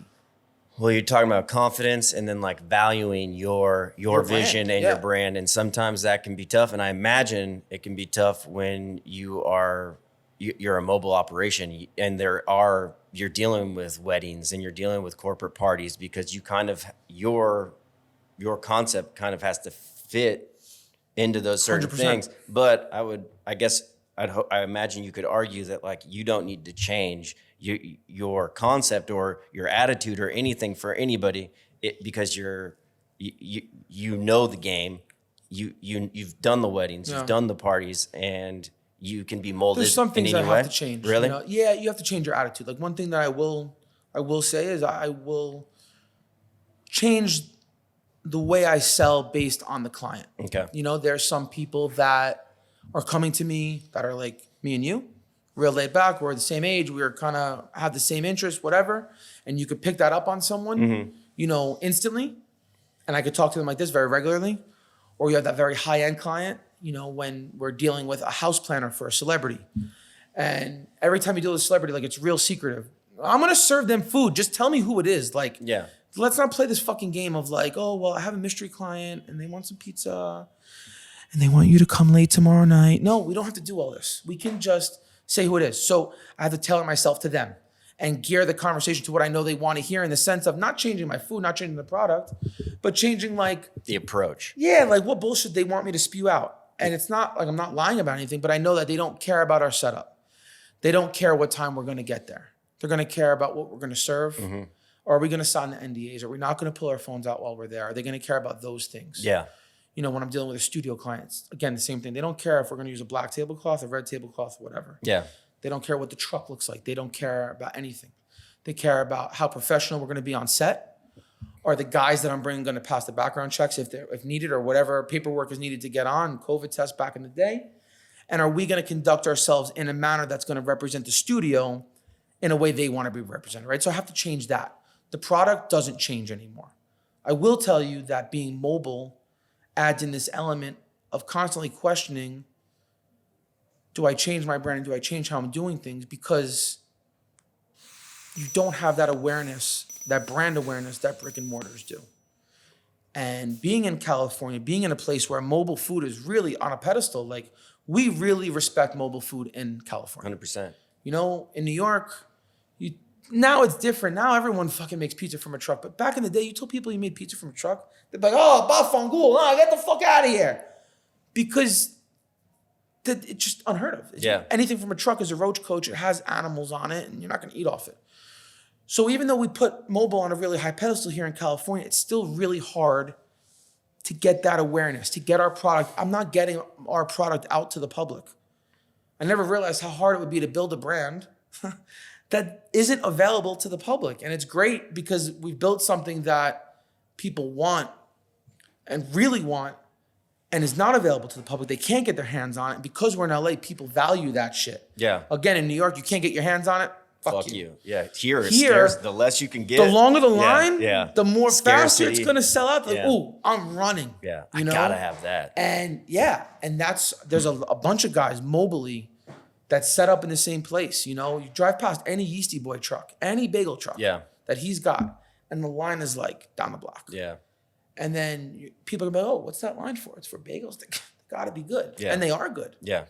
Well, you're talking about confidence and then like valuing your vision and your brand. And sometimes that can be tough. And I imagine it can be tough when you're a mobile operation and you're dealing with weddings and you're dealing with corporate parties, because you kind of, your concept kind of has to fit into those certain 100%. things. But I imagine you could argue that, like, you don't need to change your concept or your attitude or anything for anybody, because you know the game, you've done the weddings, you've done the parties, and you can be molded. There's some things that have to change. Really? You know? Yeah, you have to change your attitude. Like, one thing that I will say is I will change the way I sell based on the client. Okay. You know, there's some people that are coming to me that are like me and you, real laid back. We're the same age. We're kind of have the same interests, whatever. And you could pick that up on someone, you know, instantly. And I could talk to them like this very regularly. Or you have that very high-end client, you know, when we're dealing with a house planner for a celebrity. And every time you deal with a celebrity, like, it's real secretive. I'm going to serve them food. Just tell me who it is. Like, let's not play this fucking game of like, oh, well, I have a mystery client and they want some pizza and they want you to come late tomorrow night. No, we don't have to do all this. We can just say who it is. So I have to tailor myself to them and gear the conversation to what I know they want to hear, in the sense of not changing my food, not changing the product, but changing, like, the approach. Yeah, like, what bullshit they want me to spew out. And it's not like I'm not lying about anything, but I know that they don't care about our setup. They don't care what time we're going to get there. They're going to care about what we're going to serve. Or are we going to sign the NDAs? Are we not going to pull our phones out while we're there? Are they going to care about those things? Yeah. You know, when I'm dealing with a studio clients, again, the same thing. They don't care if we're going to use a black tablecloth, a red tablecloth, whatever. Yeah. They don't care what the truck looks like. They don't care about anything. They care about how professional we're going to be on set. Are the guys that I'm bringing going to pass the background checks if needed, or whatever paperwork is needed to get on, COVID test back in the day? And are we going to conduct ourselves in a manner that's going to represent the studio in a way they want to be represented, right? So I have to change that. The product doesn't change anymore. I will tell you that being mobile adds in this element of constantly questioning, do I change my brand and do I change how I'm doing things? Because you don't have that awareness, that brand awareness that brick and mortars do. And being in California, being in a place where mobile food is really on a pedestal, like, we really respect mobile food in California. 100%. You know, in New York, now it's different. Now everyone fucking makes pizza from a truck. But back in the day, you told people you made pizza from a truck, they'd be like, oh, bafangul, get the fuck out of here. Because it's just unheard of. Anything from a truck is a roach coach. It has animals on it, and you're not going to eat off it. So even though we put mobile on a really high pedestal here in California, it's still really hard to get that awareness, to get our product. I'm not getting our product out to the public. I never realized how hard it would be to build a brand that isn't available to the public. And it's great because we've built something that people want and really want and is not available to the public. They can't get their hands on it. Because we're in LA, people value that shit. Yeah. Again, in New York, you can't get your hands on it. fuck you. Yeah, here, the less you can get. The longer the line, the more Scarcity. faster it's gonna sell out. Like, ooh, I'm running. Yeah, you know? I gotta have that. And there's a bunch of guys mobily that set up in the same place. You know, you drive past any Yeasty Boy truck, any bagel truck that he's got, and the line is like down the block. Yeah. And then people are like, oh, what's that line for? It's for bagels. They gotta be good. Yeah. And they are good. Yeah.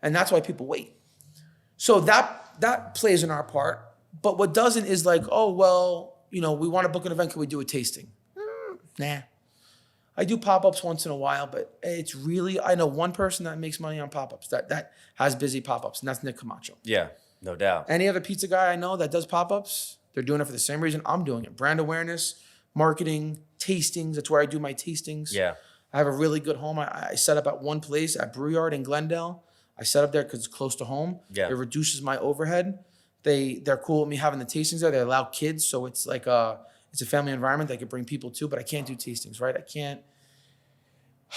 And that's why people wait. So that plays in our part. But what doesn't is like, oh, well, you know, we want to book an event. Can we do a tasting? Nah. I do pop-ups once in a while, but it's really, I know one person that makes money on pop-ups, that has busy pop-ups, and that's Nick Camacho. Yeah, no doubt. Any other pizza guy I know that does pop-ups, they're doing it for the same reason I'm doing it. Brand awareness, marketing, tastings. That's where I do my tastings. Yeah. I have a really good home. I set up at one place at Brew Yard in Glendale. I set up there because it's close to home. Yeah. It reduces my overhead. They're cool with me having the tastings there. They allow kids, so it's like it's a family environment. They could bring people too, but I can't do tastings, right? I can't.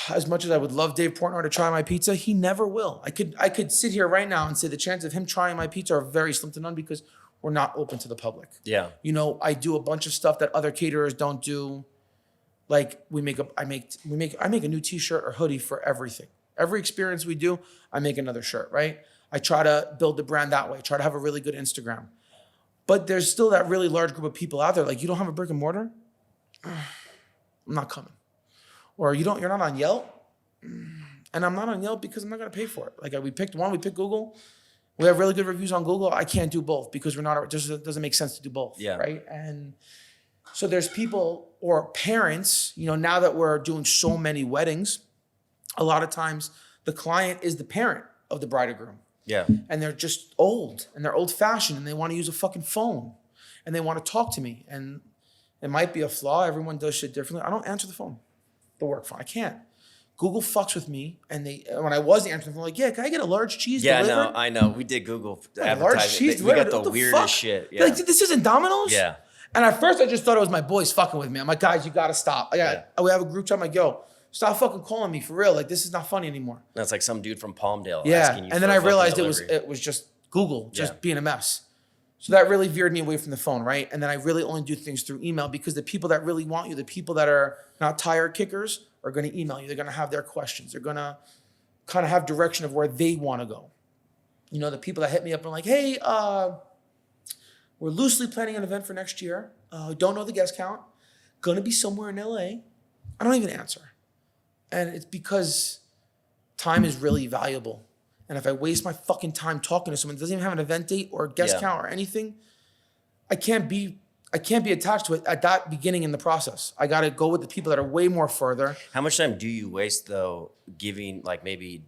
As much as I would love Dave Portnoy to try my pizza, he never will. I could sit here right now and say the chances of him trying my pizza are very slim to none because we're not open to the public. Yeah. You know, I do a bunch of stuff that other caterers don't do. Like I make a new t-shirt or hoodie for everything. Every experience we do, I make another shirt, right? I try to build the brand that way. I try to have a really good Instagram. But there's still that really large group of people out there. Like, you don't have a brick and mortar? I'm not coming. Or you're not on Yelp? And I'm not on Yelp because I'm not gonna pay for it. Like, we picked Google. We have really good reviews on Google. I can't do both because it doesn't make sense to do both, right? And so there's people or parents, you know, now that we're doing so many weddings, a lot of times the client is the parent of the bride or groom. Yeah. And they're just old and they're old fashioned and they want to use a fucking phone and they want to talk to me. And it might be a flaw. Everyone does shit differently. I don't answer the phone, the work phone. I can't. Google fucks with me. And when I was answering the phone, like, yeah, can I get a large cheese delivered? Yeah, I know. We did Google advertising. Large cheese We got delivered? the What the weirdest fuck? shit. Yeah. Like, this isn't Domino's? Yeah. And at first I just thought it was my boys fucking with me. I'm like, guys, you gotta stop. We have a group chat. I'm like, yo, stop fucking calling me for real. Like, this is not funny anymore. That's like some dude from Palmdale asking you and for then a I fucking realized delivery. it was just Google just being a mess. So that really veered me away from the phone, right? And then I really only do things through email because the people that really want you, the people that are not tire kickers, are going to email you. They're going to have their questions. They're going to kind of have direction of where they want to go. You know, the people that hit me up and like, hey, we're loosely planning an event for next year. Don't know the guest count. Going to be somewhere in LA. I don't even answer. And it's because time is really valuable. And if I waste my fucking time talking to someone that doesn't even have an event date or a guest count or anything, I can't be attached to it at that beginning in the process. I got to go with the people that are way more further. How much time do you waste though giving, like, maybe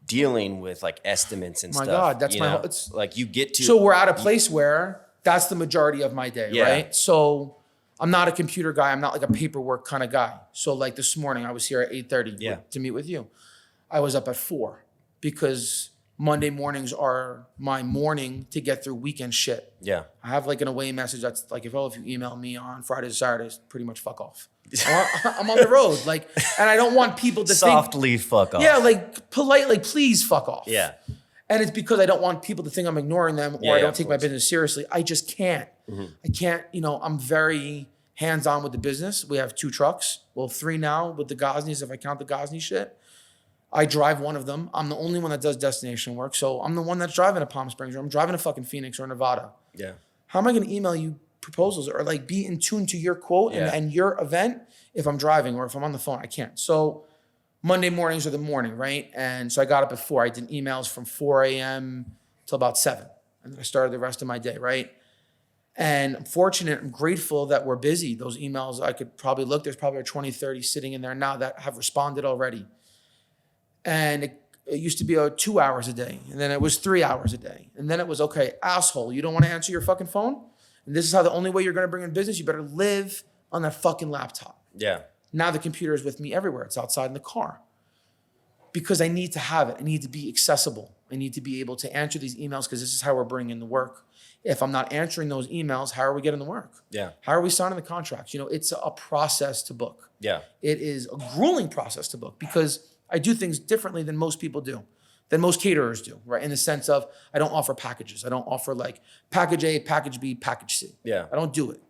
dealing with like estimates and stuff? My God, that's whole, it's like you get to. So we're at a place where that's the majority of my day, right? So I'm not a computer guy. I'm not like a paperwork kind of guy. So like this morning I was here at 8:30 to meet with you. I was up at 4 because Monday mornings are my morning to get through weekend shit. Yeah. I have like an away message that's like, if you email me on Fridays, Saturdays, pretty much fuck off. I'm on the road. Like, and I don't want people to softly fuck off. Yeah, like politely, please fuck off. Yeah. And it's because I don't want people to think I'm ignoring them or I don't take my business seriously. I just can't. I can't, I'm very hands-on with the business. We have 2 trucks. Well, 3 now with the Gosneys, if I count the Gosney shit. I drive one of them. I'm the only one that does destination work. So I'm the one that's driving to Palm Springs or I'm driving to fucking Phoenix or Nevada. Yeah. How am I going to email you proposals or like be in tune to your quote and your event if I'm driving or if I'm on the phone? I can't. So Monday mornings are the morning, right? And so I got up at 4. I did emails from 4 a.m. till about 7. And then I started the rest of my day, right? And I'm fortunate, I'm grateful that we're busy. Those emails, I could probably look, there's probably 20, 30 sitting in there now that have responded already. And it used to be 2 hours a day. And then it was 3 hours a day. And then it was, okay, asshole, you don't want to answer your fucking phone? And this is how the only way you're going to bring in business, you better live on that fucking laptop. Yeah. Now the computer is with me everywhere. It's outside in the car. Because I need to have it. I need to be accessible. I need to be able to answer these emails because this is how we're bringing in the work. If I'm not answering those emails, how are we getting the work? Yeah. How are we signing the contracts? It's a process to book. Yeah. It is a grueling process to book because I do things differently than most people do. than most caterers do, right? In the sense of I don't offer packages. I don't offer like package A, package B, package C. Yeah. I don't do it.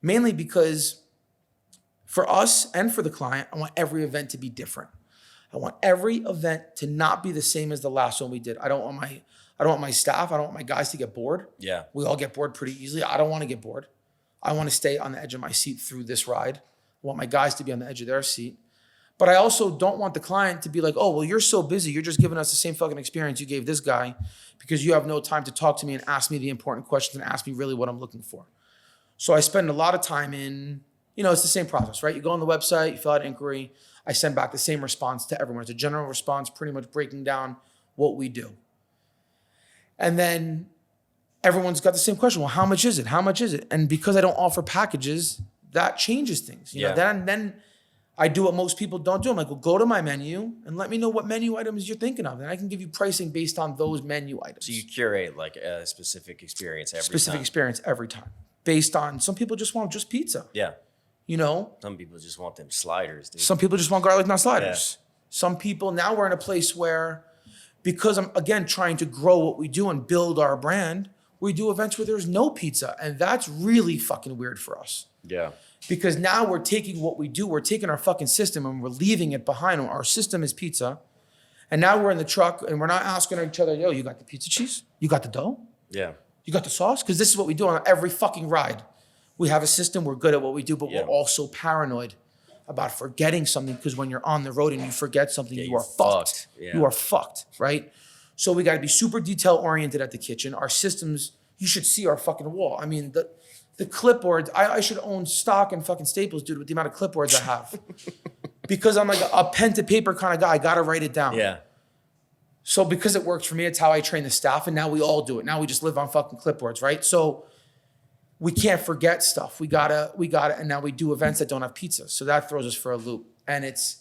Mainly because for us and for the client, I want every event to be different. I want every event to not be the same as the last one we did. I don't want my staff, I don't want my guys to get bored. Yeah. We all get bored pretty easily. I don't want to get bored. I want to stay on the edge of my seat through this ride. I want my guys to be on the edge of their seat. But I also don't want the client to be like, oh, well, you're so busy. You're just giving us the same fucking experience you gave this guy because you have no time to talk to me and ask me the important questions and ask me really what I'm looking for. So I spend a lot of time in, it's the same process, right? You go on the website, you fill out an inquiry. I send back the same response to everyone. It's a general response, pretty much breaking down what we do. And then everyone's got the same question. Well, how much is it? How much is it? And because I don't offer packages, that changes things. You know, then I do what most people don't do. I'm like, well, go to my menu and let me know what menu items you're thinking of. And I can give you pricing based on those menu items. So you curate like a specific experience every time. Based on, some people just want just pizza. Yeah. Some people just want them sliders, dude. Some people just want garlic nut sliders. Yeah. Some people, now we're in a place where, because I'm, again, trying to grow what we do and build our brand, we do events where there's no pizza. And that's really fucking weird for us. Yeah. Because now we're taking what we do, we're taking our fucking system and we're leaving it behind. Our system is pizza. And now we're in the truck and we're not asking each other, yo, you got the pizza cheese? You got the dough? Yeah. You got the sauce? Because this is what we do on every fucking ride. We have a system, we're good at what we do, but we're also paranoid about forgetting something, because when you're on the road and you forget something, you are fucked. Yeah. You are fucked, right? So we got to be super detail oriented at the kitchen. Our systems, you should see our fucking wall. I mean, the clipboards, I should own stock in fucking Staples, dude, with the amount of clipboards I have. Because I'm like a pen to paper kind of guy. I got to write it down. Yeah. So because it works for me, it's how I train the staff. And now we all do it. Now we just live on fucking clipboards, right? So we can't forget stuff. We gotta, and now we do events that don't have pizza. So that throws us for a loop. And it's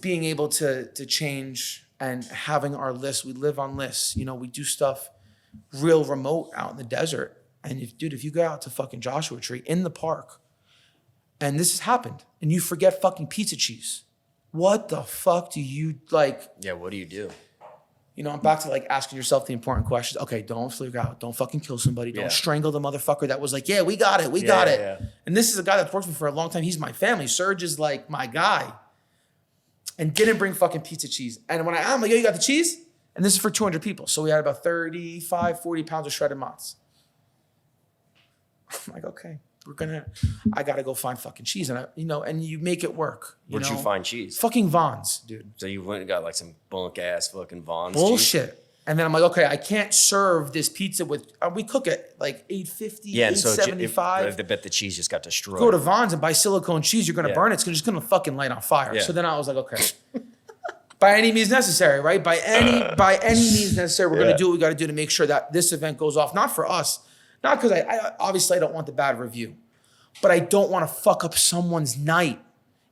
being able to change and having our lists. We live on lists. We do stuff real remote out in the desert. And if you go out to fucking Joshua Tree in the park, and this has happened, and you forget fucking pizza cheese, what the fuck do you like? Yeah, what do you do? I'm back to like asking yourself the important questions. Okay, don't freak out. Don't fucking kill somebody. Don't strangle the motherfucker that was like, yeah, we got it. We got it. Yeah. And this is a guy that's worked with me for a long time. He's my family. Serge is like my guy. And didn't bring fucking pizza cheese. And when I'm like, yo, you got the cheese? And this is for 200 people. So we had about 35, 40 pounds of shredded mozz. I'm like, okay, I got to go find fucking cheese. And and you make it work. Where'd you find cheese? Fucking Vaughn's, dude. So you went and got like some bunk ass fucking Vaughn's bullshit. Cheese? And then I'm like, okay, I can't serve this pizza with, we cook it like $8.50, $8.75. I bet the cheese just got destroyed. Go to Vaughn's and buy silicone cheese, you're going to burn it. It's just going to fucking light on fire. Yeah. So then I was like, okay, by any means necessary, right? By any means necessary, we're going to do what we got to do to make sure that this event goes off. Not for us, not because I obviously I don't want the bad review, but I don't want to fuck up someone's night.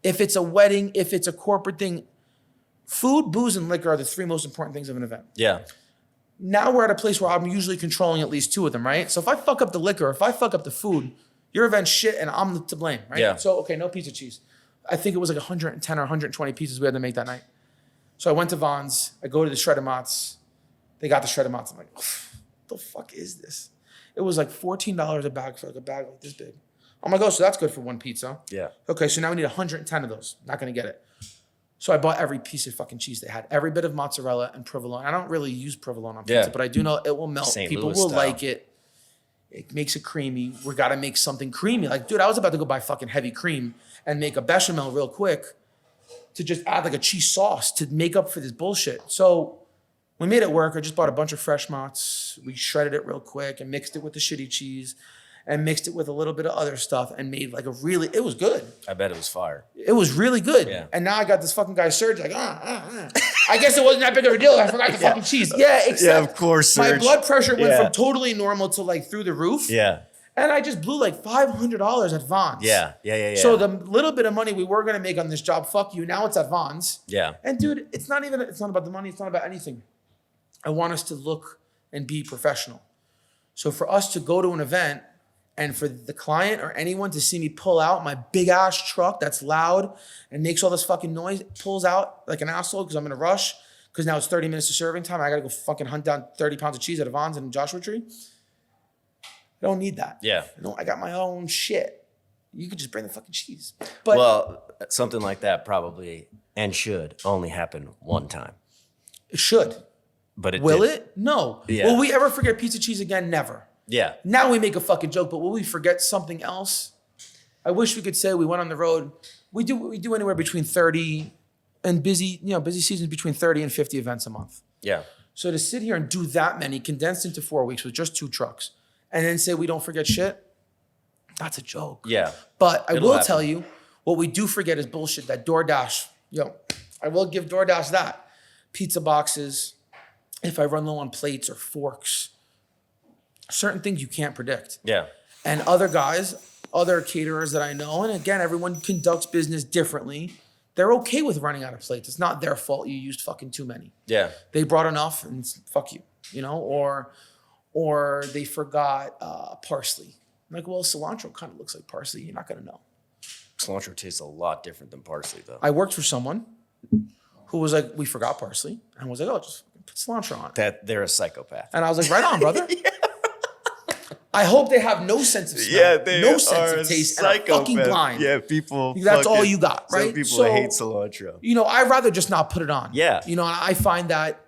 If it's a wedding, if it's a corporate thing, food, booze, and liquor are the three most important things of an event. Yeah. Now we're at a place where I'm usually controlling at least two of them, right? So if I fuck up the liquor, if I fuck up the food, your event's shit and I'm to blame, right? Yeah. So, okay, no pizza cheese. I think it was like 110 or 120 pizzas we had to make that night. So I went to Vaughn's. I go to the shredded mozz. They got the shredded mozz. I'm like, what the fuck is this? It was like $14 a bag for like a bag like this big. I'm like, oh, so that's good for one pizza. Yeah. Okay, so now we need 110 of those. Not gonna get it. So I bought every piece of fucking cheese they had. Every bit of mozzarella and provolone. I don't really use provolone on pizza, but I do know it will melt. St. People Louis will style. like it. It makes it creamy. We gotta make something creamy. Like, dude, I was about to go buy fucking heavy cream and make a bechamel real quick to just add like a cheese sauce to make up for this bullshit. So we made it work. I just bought a bunch of fresh mozz. We shredded it real quick and mixed it with the shitty cheese and mixed it with a little bit of other stuff and made like it was good. I bet it was fire. It was really good. Yeah. And now I got this fucking guy, Serge, like, I guess it wasn't that big of a deal. I forgot the fucking cheese. Yeah, except yeah, of course, Serge. My blood pressure went from totally normal to like through the roof. Yeah. And I just blew like $500 at Vaughn's. Yeah. So the little bit of money we were going to make on this job, fuck you. Now it's at Vaughn's. Yeah. And dude, it's not about the money. It's not about anything. I want us to look and be professional. So for us to go to an event and for the client or anyone to see me pull out my big ass truck that's loud and makes all this fucking noise, pulls out like an asshole because I'm in a rush, because now it's 30 minutes to serving time. I got to go fucking hunt down 30 pounds of cheese at a Vons and Joshua Tree. I don't need that. Yeah. No, I got my own shit. You could just bring the fucking cheese. But well, something like that probably and should only happen one time. it should. But it Will did. it? No. Yeah. Will we ever forget pizza cheese again? Never. Yeah. Now we make a fucking joke, but will we forget something else? I wish we could say we went on the road. We do anywhere between 30 and busy seasons between 30 and 50 events a month. Yeah. So to sit here and do that many condensed into 4 weeks with just 2 trucks and then say we don't forget shit, that's a joke. Yeah. But I It'll will happen. tell you, what we do forget is bullshit. That DoorDash, I will give DoorDash that. Pizza boxes, if I run low on plates or forks, certain things you can't predict. Yeah. And other guys, other caterers that I know, and again, everyone conducts business differently. They're okay with running out of plates. It's not their fault you used fucking too many. Yeah. They brought enough and fuck you, or they forgot parsley. I'm like, well, cilantro kind of looks like parsley. You're not gonna know. Cilantro tastes a lot different than parsley, though. I worked for someone who was like, we forgot parsley, and was like, oh, just put cilantro on it. That they're a psychopath. And I was like, right on, brother. I hope they have no sense of smell, no sense of taste, and are fucking blind. Yeah, people. That's all you got, right? Some people So, hate cilantro. I'd rather just not put it on. Yeah. And I find that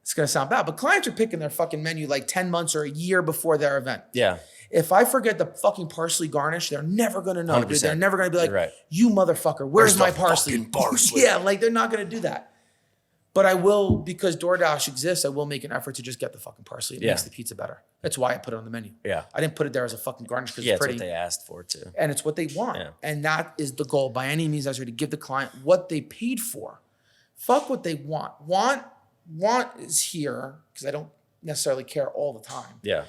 it's gonna sound bad, but clients are picking their fucking menu like 10 months or a year before their event. Yeah. If I forget the fucking parsley garnish, they're never gonna know. Dude. 100%. They're never gonna be like, You're right. you motherfucker, where's my the parsley? fucking parsley? Yeah, like they're not gonna do that. But I will, because DoorDash exists, I will make an effort to just get the fucking parsley. It makes the pizza better. That's why I put it on the menu. Yeah. I didn't put it there as a fucking garnish because Yeah, it's it's pretty. what they asked for, too. And it's what they want. Yeah. And that is the goal by any means necessary, to give the client what they paid for. Fuck what they want. Want is here, because I don't necessarily care all the time. Yeah.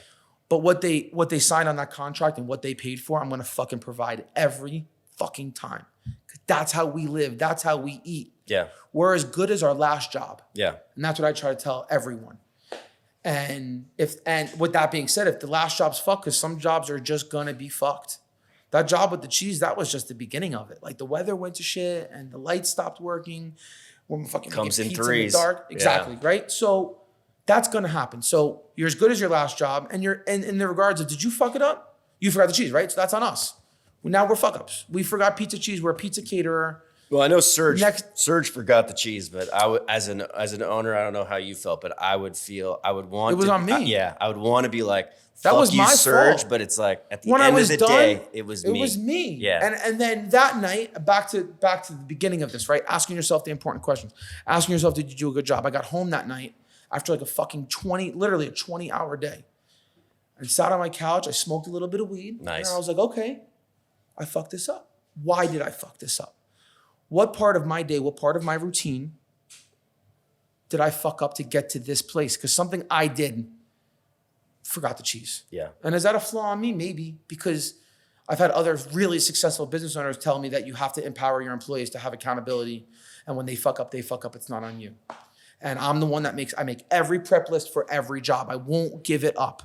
But what they signed on that contract and what they paid for, I'm gonna fucking provide every fucking time. 'Cause that's how we live. That's how we eat. Yeah. We're as good as our last job. Yeah. And that's what I try to tell everyone. And with that being said, if the last job's fucked, because some jobs are just gonna be fucked. That job with the cheese, that was just the beginning of it. Like the weather went to shit and the lights stopped working. We're fucking Comes making in pizza threes. in the dark. Exactly, right? So that's gonna happen. So you're as good as your last job, and you're in the regards of, did you fuck it up? You forgot the cheese, right? So that's on us. Now we're fuck ups. We forgot pizza cheese. We're a pizza caterer. Well, I know Serge forgot the cheese, but I would, as an owner, I don't know how you felt, but I would want. It was on me. I would want to be like, That fuck was you, my Serge, fault. but it's like at the When I end of was the done, day, it was me. It was me. Yeah. And then that night, back to the beginning of this, right? Asking yourself the important questions. Asking yourself, did you do a good job? I got home that night after like a fucking 20-hour day. I sat on my couch. I smoked a little bit of weed. Nice. And I was like, okay, I fucked this up. Why did I fuck this up? What part of my day, what part of my routine did I fuck up to get to this place? Because something I did, forgot the cheese. Yeah. And is that a flaw on me? Maybe, because I've had other really successful business owners tell me that you have to empower your employees to have accountability. And when they fuck up, it's not on you. And I'm the one that I make every prep list for every job. I won't give it up.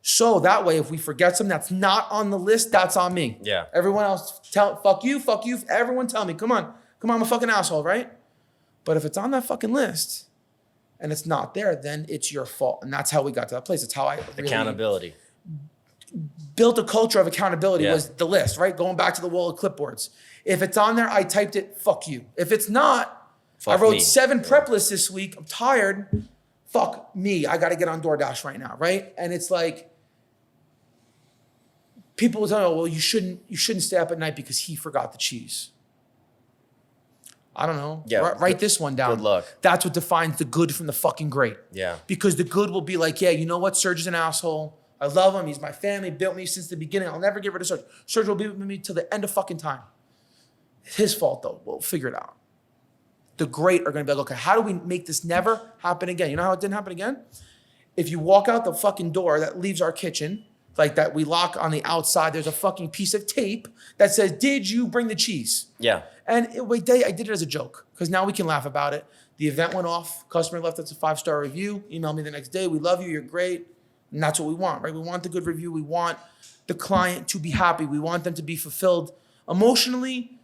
So that way, if we forget something that's not on the list, that's on me. Yeah. Everyone else, fuck you. Everyone tell me, come on, I'm a fucking asshole, right? But if it's on that fucking list and it's not there, then it's your fault. And that's how we got to that place. It's how I really Accountability. built a culture of accountability. Yeah. Was the list, right? Going back to the wall of clipboards. If it's on there, I typed it, fuck you. If it's not, Fuck I wrote me. 7 prep lists this week. I'm tired. Fuck me. I got to get on DoorDash right now, right? And it's like, people will tell me, oh, well, you shouldn't stay up at night because he forgot the cheese. I don't know. Yeah. Write this one down. Good luck. That's what defines the good from the fucking great. Yeah. Because the good will be like, yeah, you know what? Serge is an asshole. I love him. He's my family. Built me since the beginning. I'll never get rid of Serge. Serge will be with me till the end of fucking time. It's his fault, though. We'll figure it out. The great are going to be like, okay, how do we make this never happen again? You know how it didn't happen again? If you walk out the fucking door that leaves our kitchen, like that we lock on the outside, there's a fucking piece of tape that says, did you bring the cheese? Yeah. And I did it as a joke because now we can laugh about it. The event went off. Customer left us a 5-star review. Emailed me the next day. We love you. You're great. And that's what we want, right? We want the good review. We want the client to be happy. We want them to be fulfilled emotionally,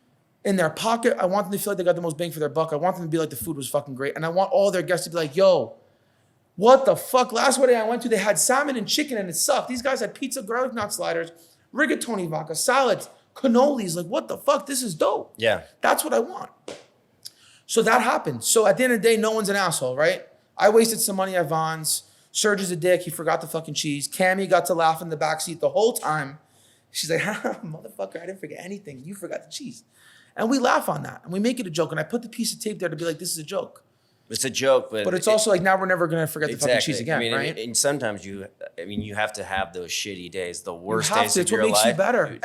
in their pocket. I want them to feel like they got the most bang for their buck. I want them to be like the food was fucking great. And I want all their guests to be like, yo, what the fuck? Last wedding I went to, they had salmon and chicken and it sucked. These guys had pizza, garlic knot sliders, rigatoni vodka, salads, cannolis. Like, what the fuck? This is dope. Yeah. That's what I want. So that happened. So at the end of the day, no one's an asshole, right? I wasted some money at Vaughn's. Serge is a dick. He forgot the fucking cheese. Cammy got to laugh in the backseat the whole time. She's like, motherfucker, I didn't forget anything. You forgot the cheese. And we laugh on that. And we make it a joke. And I put the piece of tape there to be like, this is a joke. It's a joke, but it's also like, now we're never going to forget exactly. the fucking cheese again, I mean, right? And sometimes you have to have those shitty days, the worst days It's of your life. what makes you better.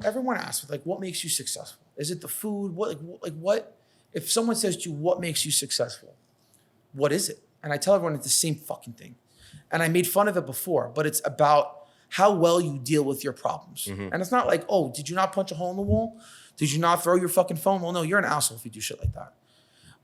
Everyone asks, like, what makes you successful? Is it the food? What? If someone says to you, what makes you successful? What is it? And I tell everyone it's the same fucking thing. And I made fun of it before, but it's about how well you deal with your problems. Mm-hmm. And it's not like, oh, did you not punch a hole in the wall? Did you not throw your fucking phone? Well, no, you're an asshole if you do shit like that.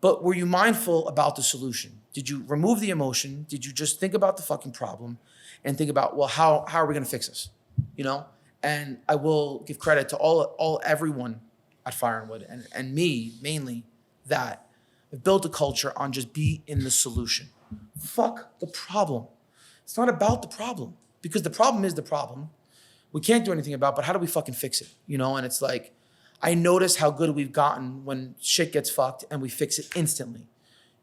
But were you mindful about the solution? Did you remove the emotion? Did you just think about the fucking problem and think about, well, how are we gonna fix this? You know? And I will give credit to everyone at Fire and Wood and me mainly that have built a culture on just be in the solution. Fuck the problem. It's not about the problem because the problem is the problem. We can't do anything about it, but how do we fucking fix it? You know? And it's like, I notice how good we've gotten when shit gets fucked and we fix it instantly.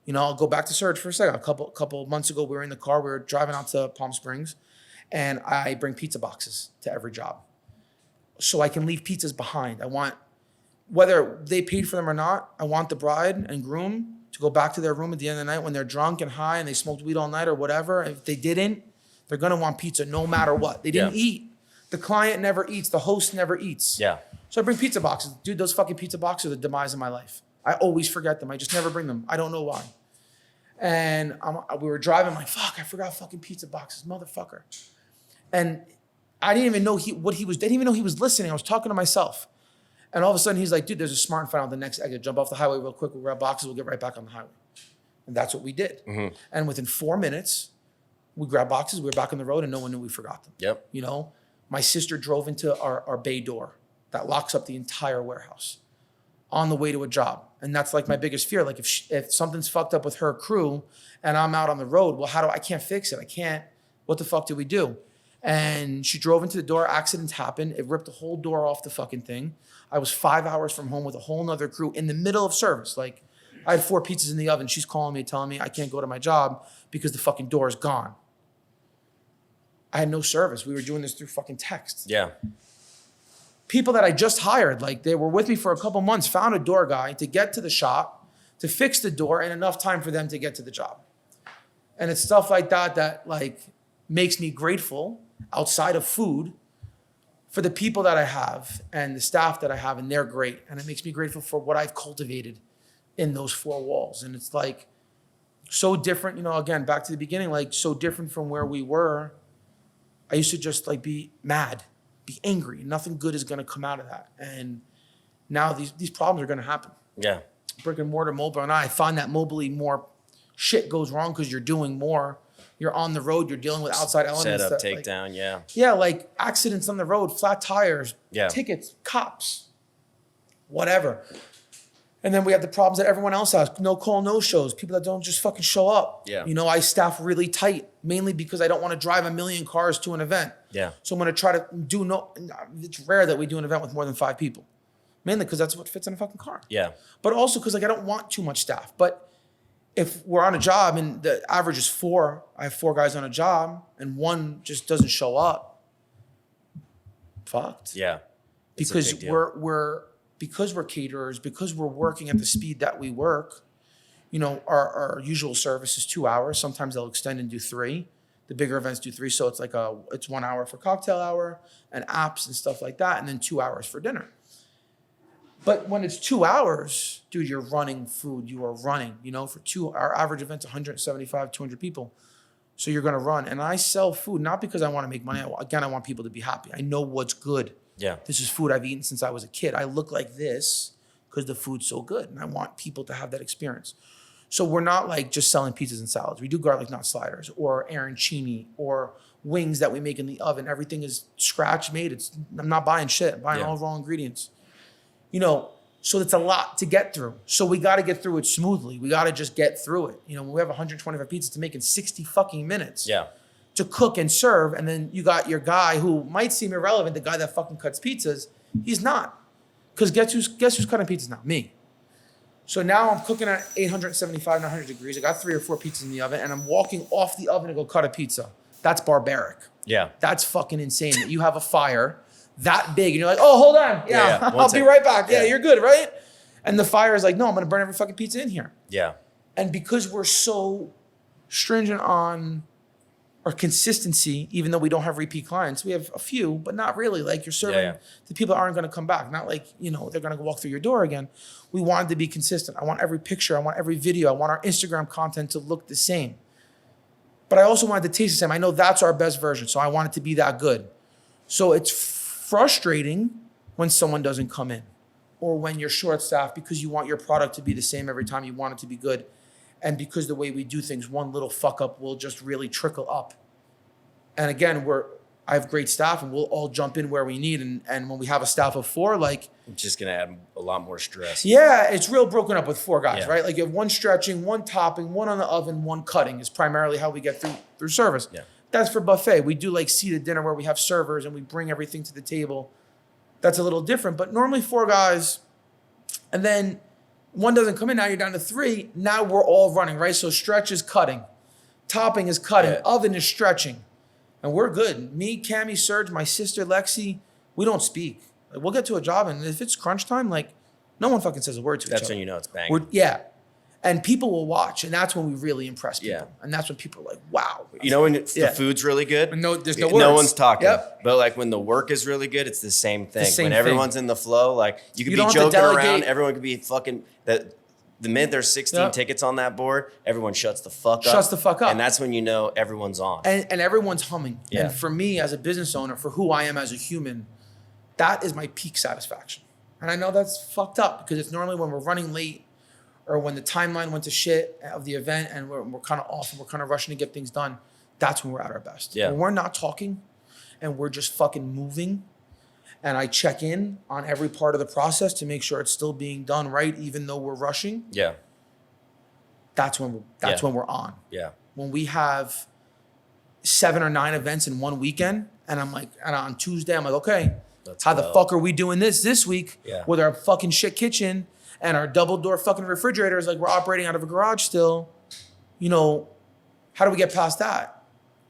You know, I'll go back to Serge for a second. A couple of months ago, we were in the car, we were driving out to Palm Springs, and I bring pizza boxes to every job. So I can leave pizzas behind. I want, whether they paid for them or not, I want the bride and groom to go back to their room at the end of the night when they're drunk and high and they smoked weed all night or whatever. If they didn't, they're gonna want pizza no matter what. They didn't eat. The client never eats. The host never eats. Yeah. So I bring pizza boxes. Dude, those fucking pizza boxes are the demise of my life. I always forget them. I just never bring them. I don't know why. And we were driving, I'm like, fuck, I forgot fucking pizza boxes, motherfucker. And I didn't even know didn't even know he was listening. I was talking to myself. And all of a sudden he's like, dude, there's a smart and find out the next exit. Jump off the highway real quick. We'll grab boxes. We'll get right back on the highway. And that's what we did. Mm-hmm. And within 4 minutes, we grabbed boxes. We were back on the road and no one knew we forgot them. Yep. You know, my sister drove into our bay door that locks up the entire warehouse on the way to a job. And that's like my biggest fear. Like if something's fucked up with her crew and I'm out on the road, well, I can't fix it. What the fuck do we do? And she drove into the door, accidents happened. It ripped the whole door off the fucking thing. I was 5 hours from home with a whole nother crew in the middle of service. Like I had 4 pizzas in the oven. She's calling me, telling me I can't go to my job because the fucking door is gone. I had no service. We were doing this through fucking text. Yeah. People that I just hired, like they were with me for a couple months, found a door guy to get to the shop, to fix the door, and enough time for them to get to the job. And it's stuff like that like makes me grateful outside of food for the people that I have and the staff that I have, and they're great. And it makes me grateful for what I've cultivated in those 4 walls. And it's like so different, you know, again, back to the beginning, like so different from where we were. I used to just like be mad, be angry. Nothing good is gonna come out of that. And now these problems are gonna happen. Yeah. Brick and mortar, mobile, and I find that mobily more shit goes wrong because you're doing more. You're on the road, you're dealing with outside elements. Set up, takedown, yeah. Yeah, like accidents on the road, flat tires, yeah. tickets, cops, whatever. And then we have the problems that everyone else has. No call, no shows. People that don't just fucking show up. Yeah. You know, I staff really tight, mainly because I don't want to drive 1 million cars to an event. Yeah. So I'm going to try to it's rare that we do an event with more than 5 people. Mainly because that's what fits in a fucking car. Yeah. But also because like I don't want too much staff. But if we're on a job and the average is 4, I have 4 guys on a job and 1 just doesn't show up, fucked. Yeah. Because we're caterers, because we're working at the speed that we work, you know, our usual service is 2 hours. Sometimes they'll extend and do 3. The bigger events do 3. So it's like it's 1 hour for cocktail hour and apps and stuff like that. And then 2 hours for dinner. But when it's 2 hours, dude, you're running food. You are running, you know, our average event's 175, 200 people. So you're going to run. And I sell food, not because I want to make money. Again, I want people to be happy. I know what's good. Yeah. This is food I've eaten since I was a kid. I look like this because the food's so good. And I want people to have that experience. So we're not like just selling pizzas and salads. We do garlic knot sliders or arancini or wings that we make in the oven. Everything is scratch made. I'm not buying shit. I'm buying all raw ingredients. You know, So it's a lot to get through. So we got to get through it smoothly. We got to just get through it. You know, when we have 125 pizzas to make in 60 fucking minutes. Yeah. To cook and serve, and then you got your guy who might seem irrelevant, the guy that fucking cuts pizzas. He's not. Because guess who's cutting pizzas now? Me. So now I'm cooking at 875, 900 degrees. I got 3 or 4 pizzas in the oven, and I'm walking off the oven to go cut a pizza. That's barbaric. Yeah. That's fucking insane that you have a fire that big, and you're like, oh, hold on. Yeah, I'll be right back. Yeah, you're good, right? And the fire is like, no, I'm going to burn every fucking pizza in here. Yeah. And because we're so stringent on our consistency, even though we don't have repeat clients, we have a few, but not really. Like you're serving the people that aren't going to come back. Not like, you know, they're going to walk through your door again. We wanted to be consistent. I want every picture. I want every video. I want our Instagram content to look the same. But I also wanted to taste the same. I know that's our best version. So I want it to be that good. So it's frustrating when someone doesn't come in or when you're short-staffed because you want your product to be the same every time. You want it to be good. And because the way we do things, one little fuck up will just really trickle up. And again, I have great staff and we'll all jump in where we need. And when we have a staff of 4, like... It's just going to add a lot more stress. Yeah, it's real broken up with 4 guys, right? Like you have 1 stretching, 1 topping, 1 on the oven, 1 cutting is primarily how we get through service. Yeah. That's for buffet. We do like seated dinner where we have servers and we bring everything to the table. That's a little different. But normally 4 guys, and then 1 doesn't come in, now you're down to 3. Now we're all running, right? So stretch is cutting. Topping is cutting. Oven is stretching. And we're good. Me, Cammie, Serge, my sister, Lexi, we don't speak. Like, we'll get to a job, and if it's crunch time, like, no one fucking says a word to each other. That's when you know it's banging. And people will watch, and that's when we really impress people. Yeah. And that's when people are like, wow. You know when the food's really good? No, there's no words. No one's talking. Yep. But like when the work is really good, it's the same thing. When everyone's in the flow, like you could be joking around, everyone could be fucking... The minute there's 16 tickets on that board, everyone shuts the fuck up. And that's when you know everyone's on. And everyone's humming. Yeah. And for me as a business owner, for who I am as a human, that is my peak satisfaction. And I know that's fucked up because it's normally when we're running late or when the timeline went to shit of the event and we're kind of off and we're kind of rushing to get things done. That's when we're at our best. Yeah. When we're not talking and we're just fucking moving, and I check in on every part of the process to make sure it's still being done right, even though we're rushing. Yeah. That's when we're on. Yeah. When we have 7 or 9 events in one weekend, and I'm like, and on Tuesday, I'm like, okay, how the fuck are we doing this week with our fucking shit kitchen and our double door fucking refrigerators? Like we're operating out of a garage still. You know, how do we get past that?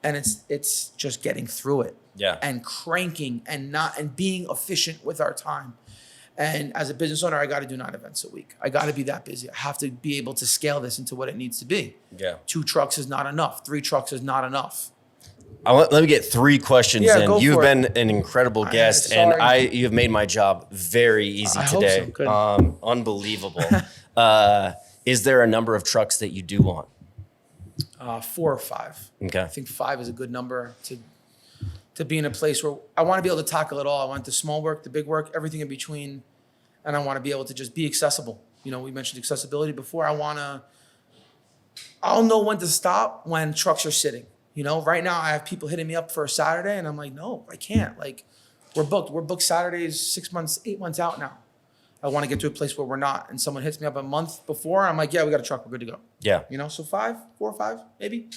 And it's just getting through it. Yeah. And cranking and being efficient with our time. And as a business owner, I got to do 9 events a week. I got to be that busy. I have to be able to scale this into what it needs to be. Yeah. 2 trucks is not enough. 3 trucks is not enough. Let me get 3 questions in. You've been an incredible guest, and you've made my job very easy today. Hope so. Good. Unbelievable. Is there a number of trucks that you do want? 4 or 5. Okay. I think 5 is a good number to be in a place where I want to be able to tackle it all. I want the small work, the big work, everything in between. And I want to be able to just be accessible. You know, we mentioned accessibility before. I'll know when to stop when trucks are sitting. You know, right now I have people hitting me up for a Saturday and I'm like, no, I can't. Like we're booked. We're booked Saturdays 6 months, 8 months out now. I want to get to a place where we're not. And someone hits me up a month before. I'm like, yeah, we got a truck. We're good to go. Yeah. You know, so 4 or 5, maybe.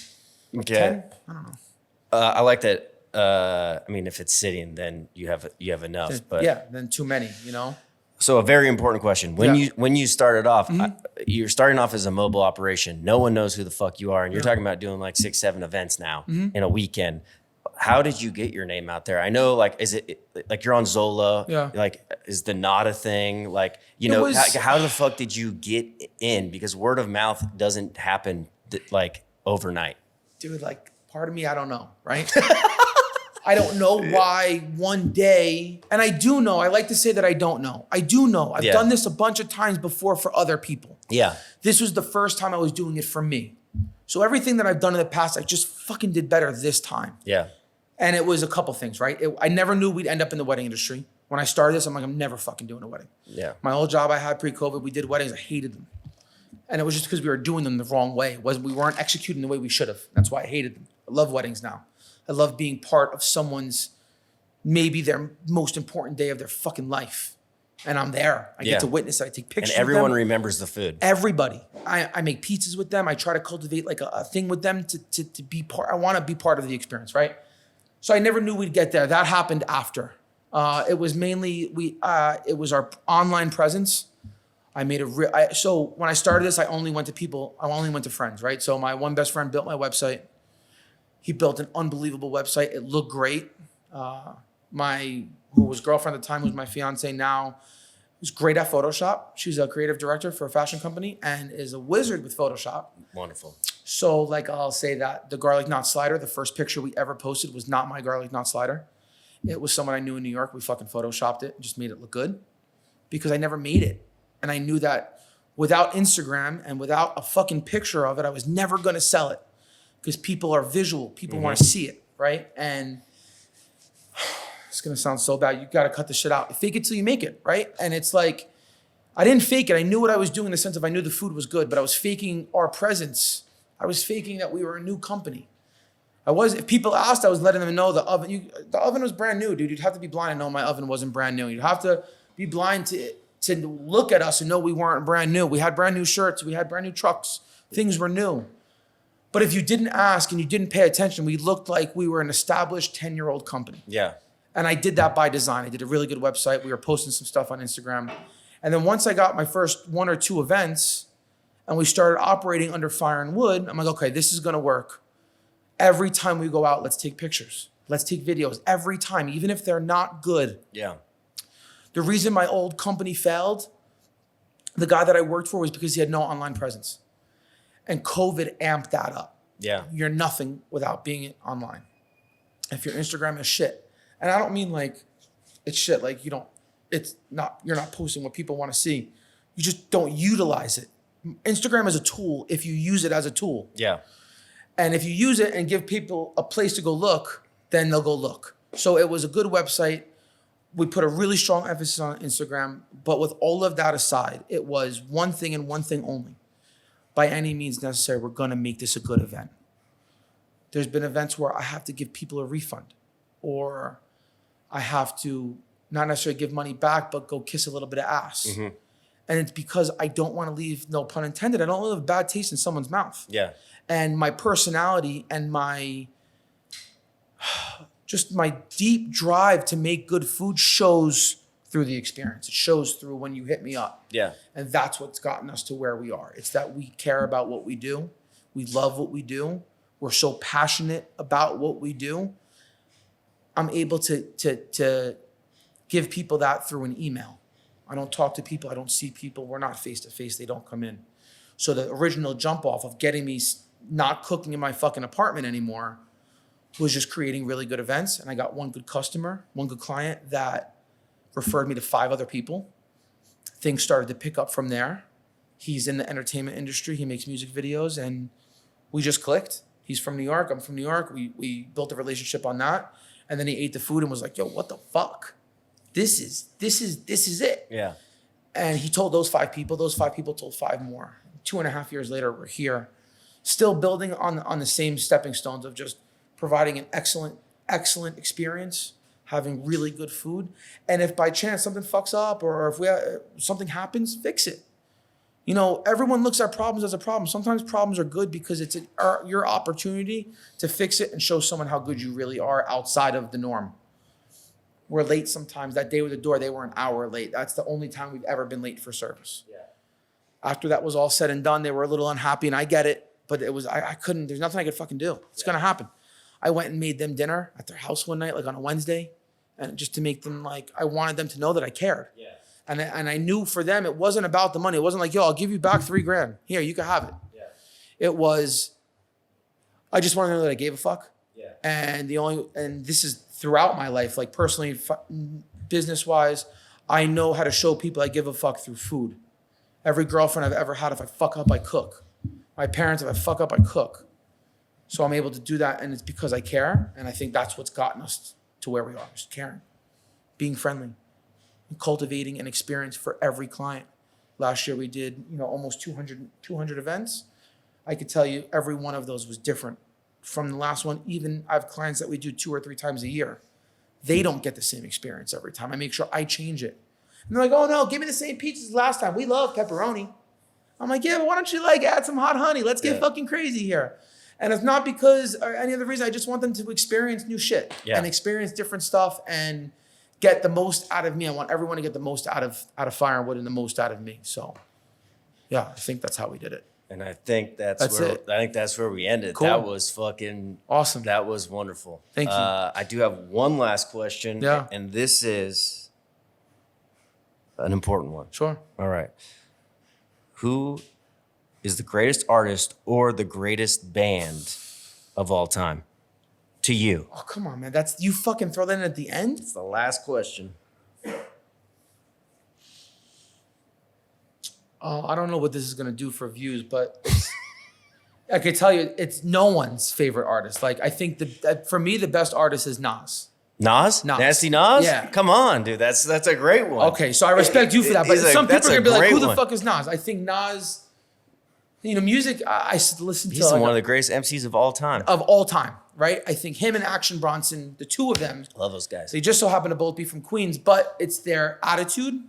Okay. 10, I don't know. I like that. I mean, if it's sitting, then you have enough. But then too many, you know. So a very important question: when you started off, you're starting off as a mobile operation. No one knows who the fuck you are, and you're talking about doing like 6, 7 events now in a weekend. How did you get your name out there? I know, like, is it like you're on Zola? Yeah. Like, is the not a thing? Like, you know, how the fuck did you get in? Because word of mouth doesn't happen like overnight. Dude, like, part of me, I don't know, right? I don't know why one day, and I do know, I like to say that I don't know. I do know. I've done this a bunch of times before for other people. Yeah. This was the first time I was doing it for me. So everything that I've done in the past, I just fucking did better this time. Yeah. And it was a couple things, right? I never knew we'd end up in the wedding industry. When I started this, I'm like, I'm never fucking doing a wedding. Yeah. My old job I had pre-COVID, we did weddings. I hated them. And it was just because we were doing them the wrong way. We weren't executing the way we should have. That's why I hated them. I love weddings now. I love being part of someone's, maybe their most important day of their fucking life. and I'm there. I Yeah. get to witness it. I take And pictures everyone with them. remembers the food. Everybody. I make pizzas with them. I try to cultivate like a thing with them to be part. I want to be part of the experience, right? So I never knew we'd get there. That happened after. It was mainly it was our online presence. I made so when I started this, I only went to people. I only went to friends, right? So my one best friend built my website. He built an unbelievable website. It looked great. Who was girlfriend at the time, who's my fiance now, who's great at Photoshop. She's a creative director for a fashion company and is a wizard with Photoshop. Wonderful. So like I'll say that the garlic knot slider, the first picture we ever posted was not my garlic knot slider. It was someone I knew in New York. We fucking Photoshopped it and just made it look good because I never made it. And I knew that without Instagram and without a fucking picture of it, I was never going to sell it because people are visual. People want to see it, right? And it's going to sound so bad. You got to cut the shit out. Fake it till you make it, right? And it's like, I didn't fake it. I knew what I was doing in the sense of I knew the food was good, but I was faking our presence. I was faking that we were a new company. If people asked, I was letting them know the oven was brand new, dude. You'd have to be blind to know my oven wasn't brand new. You'd have to be blind to look at us and know we weren't brand new. We had brand new shirts. We had brand new trucks. Things were new. But if you didn't ask and you didn't pay attention, we looked like we were an established 10-year-old company. Yeah. And I did that by design. I did a really good website. We were posting some stuff on Instagram. And then once I got my first 1 or 2 events and we started operating under Fire and Wood, I'm like, okay, this is going to work. Every time we go out, let's take pictures. Let's take videos. Every time, even if they're not good. Yeah. The reason my old company failed, the guy that I worked for, was because he had no online presence. And COVID amped that up. Yeah. You're nothing without being online. If your Instagram is shit. And I don't mean like it's shit, like you're not posting what people want to see. You just don't utilize it. Instagram is a tool if you use it as a tool. Yeah. And if you use it and give people a place to go look, then they'll go look. So it was a good website. We put a really strong emphasis on Instagram, but with all of that aside, it was one thing and one thing only. By any means necessary, we're gonna make this a good event. There's been events where I have to give people a refund, or I have to not necessarily give money back, but go kiss a little bit of ass. Mm-hmm. And it's because I don't want to leave, no pun intended, I don't want to leave a bad taste in someone's mouth. Yeah. And my personality and my deep drive to make good food shows through the experience. It shows through when you hit me up. Yeah. And that's what's gotten us to where we are. It's that we care about what we do. We love what we do. We're so passionate about what we do. I'm able to give people that through an email. I don't talk to people. I don't see people. We're not face to face. They don't come in. So the original jump off of getting me not cooking in my fucking apartment anymore was just creating really good events. And I got one good customer, one good client that referred me to 5 other people. Things started to pick up from there. He's in the entertainment industry. He makes music videos, and we just clicked. He's from New York. I'm from New York. We built a relationship on that. And then he ate the food and was like, yo, what the fuck? This is it. Yeah. And he told those 5 people. Those 5 people told 5 more. 2.5 years later, we're here, still building on the same stepping stones of just providing an excellent experience, having really good food. And if by chance something fucks up or if something happens, fix it. You know, everyone looks at problems as a problem. Sometimes problems are good because it's your opportunity to fix it and show someone how good you really are outside of the norm. We're late sometimes. That day with the door, they were an hour late. That's the only time we've ever been late for service. Yeah. After that was all said and done, they were a little unhappy, and I get it, but it was, I couldn't, there's nothing I could fucking do. It's gonna happen. I went and made them dinner at their house one night, like on a Wednesday, and just to make them like, I wanted them to know that I cared. Yeah. And I knew for them, it wasn't about the money. It wasn't like, yo, I'll give you back $3,000. Here, you can have it. Yeah. It was, I just wanted to know that I gave a fuck. Yeah. And this is throughout my life, like personally, business-wise, I know how to show people I give a fuck through food. Every girlfriend I've ever had, if I fuck up, I cook. My parents, if I fuck up, I cook. So I'm able to do that, and it's because I care, and I think that's what's gotten us to where we are, just caring, being friendly, and cultivating an experience for every client. Last year we did, almost 200 events. I could tell you every one of those was different from the last one. Even I have clients that we do 2 or 3 times a year. They don't get the same experience every time. I make sure I change it. And they're like, oh no, give me the same pizzas as last time. We love pepperoni. I'm like, yeah, but why don't you like add some hot honey? Let's get fucking crazy here. And it's not because or any other reason. I just want them to experience new shit and experience different stuff and get the most out of me. I want everyone to get the most out of Fire and Wood and the most out of me. So, yeah, I think that's how we did it. And I think that's where we ended. Cool. That was fucking awesome. That was wonderful. Thank you. I do have one last question. Yeah. And this is an important one. Sure. All right. Who is the greatest artist or the greatest band of all time to you? Oh, come on, man. That's you fucking throw that in at the end? It's the last question. I don't know what this is going to do for views, but I can tell you it's no one's favorite artist. Like, I think that for me, the best artist is Nas. Nas? Nasty Nas? Yeah. Come on, dude. That's a great one. Okay, so I respect you for that. But some people are going to be like, who the fuck is Nas? I think Nas, music, I listen to. He's one of the greatest MCs of all time. Of all time, right? I think him and Action Bronson, the two of them. Love those guys. They just so happen to both be from Queens, but it's their attitude.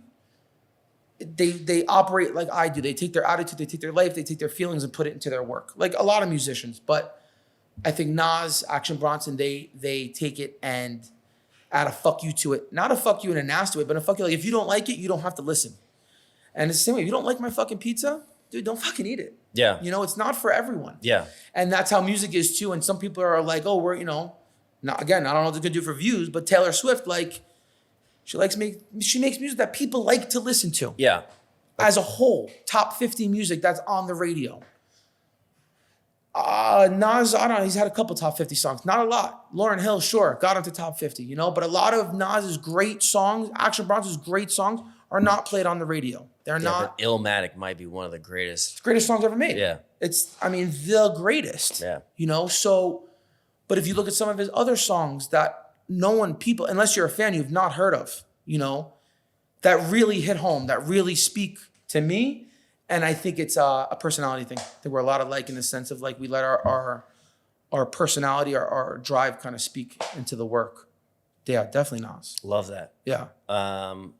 They operate like I do. They take their attitude, they take their life, they take their feelings and put it into their work. Like a lot of musicians. But I think Nas, Action Bronson, they take it and add a fuck you to it. Not a fuck you in a nasty way, but a fuck you. Like if you don't like it, you don't have to listen. And it's the same way. If you don't like my fucking pizza, dude, don't fucking eat it. Yeah. It's not for everyone. Yeah. And that's how music is too. And some people are like, oh, we're, now again, I don't know what it's gonna do for views, but Taylor Swift, like, she makes music that people like to listen to. Yeah. As a whole, top 50 music that's on the radio. Nas, I don't know, he's had a couple top 50 songs. Not a lot. Lauryn Hill, sure, got into top 50, but a lot of Nas's great songs, Action Bronson's great songs, are not played on the radio. They're not. But Illmatic might be one of the greatest songs ever made. Yeah. It's, the greatest. Yeah. So, but if you look at some of his other songs that people, unless you're a fan, you've not heard of, that really hit home, that really speak to me. And I think it's a personality thing. I think we're a lot alike in the sense of like we let our personality, our drive kind of speak into the work. Yeah, definitely Nas. Love that. Yeah.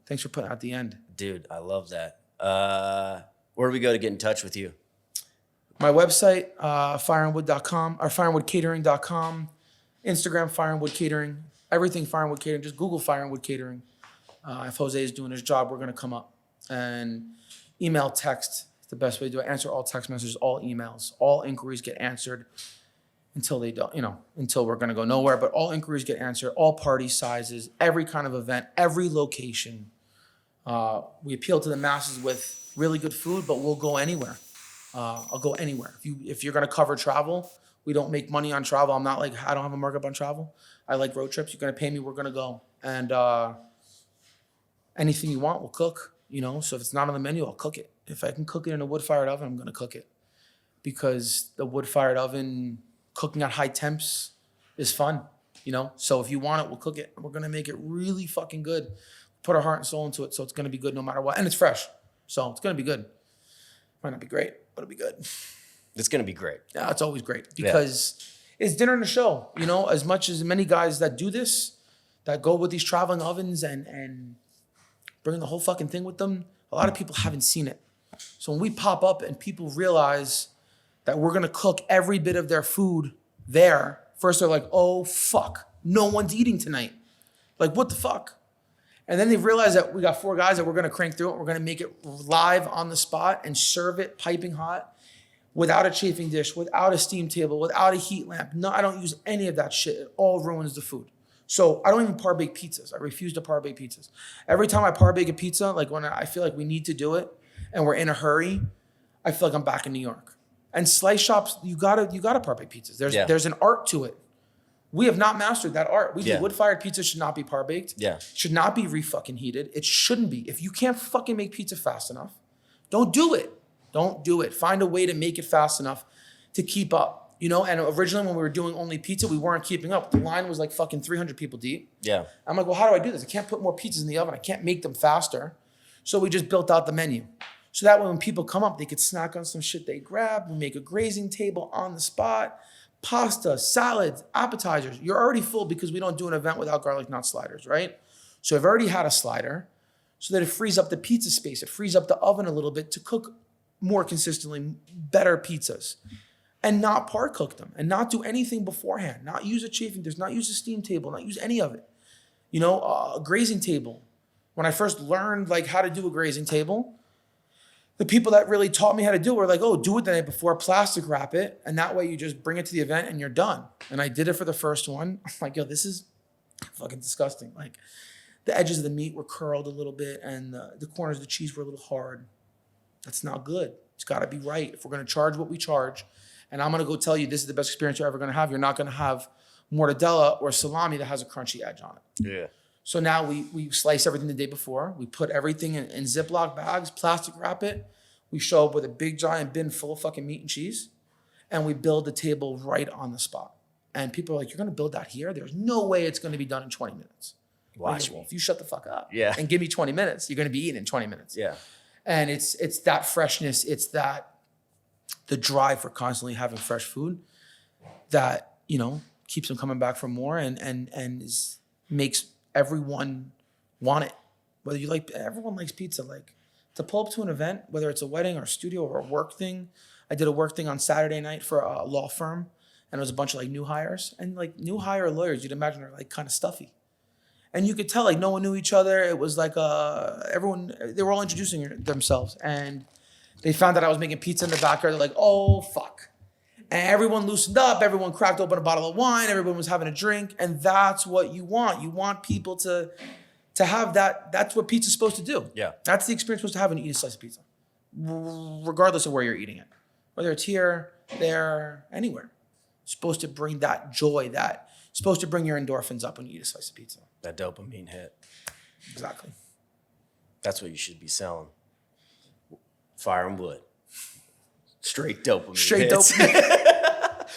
Thanks for putting it at the end. Dude, I love that. Where do we go to get in touch with you? My website, fireandwood.com or fireandwoodcatering.com. Instagram, Fire and Wood Catering. Everything Fire and Wood Catering. Just Google Fire and Wood Catering. If Jose is doing his job, we're going to come up. And email, text is the best way to do it. Answer all text messages, all emails. All inquiries get answered until they don't, until we're going to go nowhere. But all inquiries get answered, all party sizes, every kind of event, every location. We appeal to the masses with really good food, but we'll go anywhere. I'll go anywhere. If you're going to cover travel, we don't make money on travel. I'm not like, I don't have a markup on travel. I like road trips. You're going to pay me, we're going to go. And anything you want, we'll cook, So if it's not on the menu, I'll cook it. If I can cook it in a wood-fired oven, I'm going to cook it. Because the wood-fired oven, cooking at high temps is fun, So if you want it, we'll cook it. We're going to make it really fucking good. Put our heart and soul into it, so it's going to be good no matter what. And it's fresh, so it's going to be good. Might not be great, but it'll be good. It's going to be great. Yeah, it's always great because it's dinner and a show. As much as many guys that do this, that go with these traveling ovens and bring the whole fucking thing with them, a lot of people haven't seen it. So when we pop up and people realize that we're going to cook every bit of their food there, first they're like, oh, fuck, no one's eating tonight. Like, what the fuck? And then they realize that we got 4 guys that we're going to crank through it. We're going to make it live on the spot and serve it piping hot. Without a chafing dish, without a steam table, without a heat lamp. No, I don't use any of that shit. It all ruins the food. So I don't even par-bake pizzas. I refuse to par-bake pizzas. Every time I par-bake a pizza, like when I feel like we need to do it and we're in a hurry, I feel like I'm back in New York. And slice shops, you gotta par-bake pizzas. There's an art to it. We have not mastered that art. We do wood-fired pizza should not be par-baked. Yeah. Should not be re-fucking heated. It shouldn't be. If you can't fucking make pizza fast enough, don't do it. Don't do it. Find a way to make it fast enough to keep up, And originally when we were doing only pizza, we weren't keeping up. The line was like fucking 300 people deep. Yeah. I'm like, well, how do I do this? I can't put more pizzas in the oven. I can't make them faster. So we just built out the menu. So that way when people come up, they could snack on some shit they grab. We make a grazing table on the spot. Pasta, salads, appetizers. You're already full because we don't do an event without garlic knot sliders, right? So I've already had a slider. so that it frees up the pizza space. It frees up the oven a little bit to cook more consistently, better pizzas. And not par cook them, and not do anything beforehand. Not use a chafing dish, not use a steam table, not use any of it. You know, a grazing table. When I first learned like how to do a grazing table, the people that really taught me how to do it were like, oh, do it the night before, plastic wrap it, and that way you just bring it to the event and you're done. And I did it for the first one. I'm like, yo, this is fucking disgusting. Like, the edges of the meat were curled a little bit, and the corners of the cheese were a little hard. That's not good. It's got to be right. If we're going to charge what we charge, and I'm going to go tell you this is the best experience you're ever going to have, you're not going to have mortadella or salami that has a crunchy edge on it. Yeah. So now we slice everything the day before. We put everything in Ziploc bags, plastic wrap it. We show up with a big giant bin full of fucking meat and cheese, and we build the table right on the spot. And people are like, you're going to build that here? There's no way it's going to be done in 20 minutes. Watch me. If you shut the fuck up and give me 20 minutes, you're going to be eating in 20 minutes. Yeah. And it's that freshness, it's that the drive for constantly having fresh food that, you know, keeps them coming back for more and makes everyone want it. Whether you like, everyone likes pizza. Like, to pull up to an event, whether it's a wedding or a studio or a work thing. I did a work thing on Saturday night for a law firm, and it was a bunch of like new hires. And like new hire lawyers, you'd imagine are like kind of stuffy. And you could tell like no one knew each other. It was like everyone, they were all introducing themselves. And they found out I was making pizza in the backyard. They're like, oh, fuck. And everyone loosened up. Everyone cracked open a bottle of wine. Everyone was having a drink. And that's what you want. You want people to have that. That's what pizza's supposed to do. Yeah. That's the experience you're supposed to have when you eat a slice of pizza, regardless of where you're eating it. Whether it's here, there, anywhere. It's supposed to bring that joy, supposed to bring your endorphins up when you eat a slice of pizza. That dopamine hit. Exactly. That's what you should be selling. Fire and Wood. Straight dopamine. Straight hits. dopamine.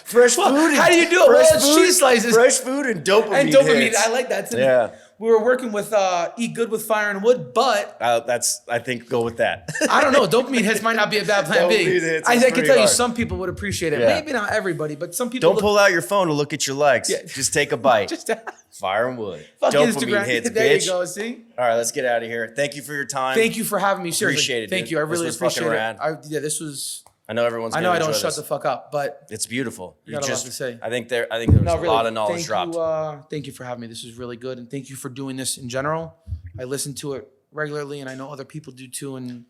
Fresh food. How do you do it? Well, it's cheese slices. Fresh food and dopamine. And dopamine. hits. I like that too. Yeah. We were working with Eat Good with Fire and Wood, but I think go with that. I don't know. Dopamine hits might not be a bad plan B. Dopamine hits I is can pretty tell you hard. some people would appreciate it. Yeah. Maybe not everybody, but some people. Don't pull out your phone to look at your legs. Yeah. Just take a bite. Just Fire and Wood. fuck Dopamine Instagram. hits, There bitch. you go. See. All right, let's get out of here. Thank you for your time. Thank you for having me. Seriously. Appreciate it, Thank dude. you. I This really was appreciate fucking it. rad. This was. I know everyone's. I know I don't enjoy shut this. the fuck up, but It's beautiful. You got a lot to say. I think there was a lot of knowledge dropped. Thank you for having me. This is really good, and thank you for doing this in general. I listen to it regularly, and I know other people do too. And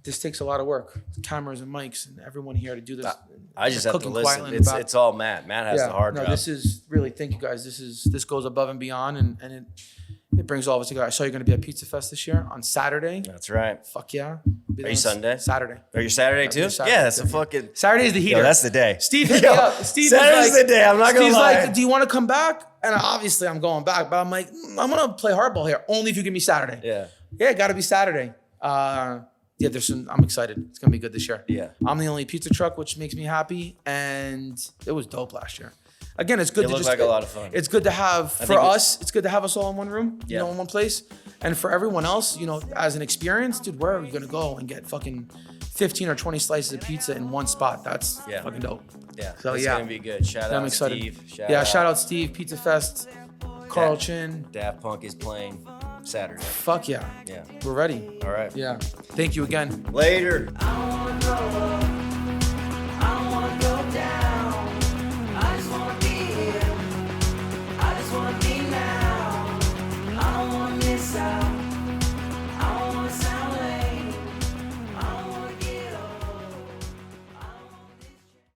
this takes a lot of work, cameras and mics, and everyone here to do this. I just have to Cooking listen. quietly in the back. It's all Matt. Matt has the hard job. This is really, thank you guys. This goes above and beyond, and it brings all of us together. I saw you're going to be at Pizza Fest this year on Saturday. That's right. Fuck yeah. Are you Sunday? Saturday. Are you Saturday too? Saturday Yeah, that's too. a fucking. Saturday is the heater. Yo, that's the day. Steve hit me up. Steve Saturday's the day. I'm not gonna Steve's lie. like, do you want to come back? And obviously I'm going back, but I'm like, I'm gonna play hardball here. Only if you give me Saturday. Yeah. Got to be Saturday. I'm excited. It's gonna be good this year. Yeah. I'm the only pizza truck, which makes me happy, and it was dope last year. Again, it's good. It looked like a lot of fun. It's good to have for us. It's good to have us all in one room, Yeah. in one place, and for everyone else, as an experience, dude, where are you gonna go and get fucking 15 or 20 slices of pizza in one spot? That's fucking dope. Yeah. So it's gonna be good. Shout I'm out excited. Steve. Shout out Steve, Pizza Fest, Carl Chin. Daft Punk is playing Saturday. Fuck yeah. Yeah. We're ready. All right. Yeah. Thank you again. Later. I wanna know.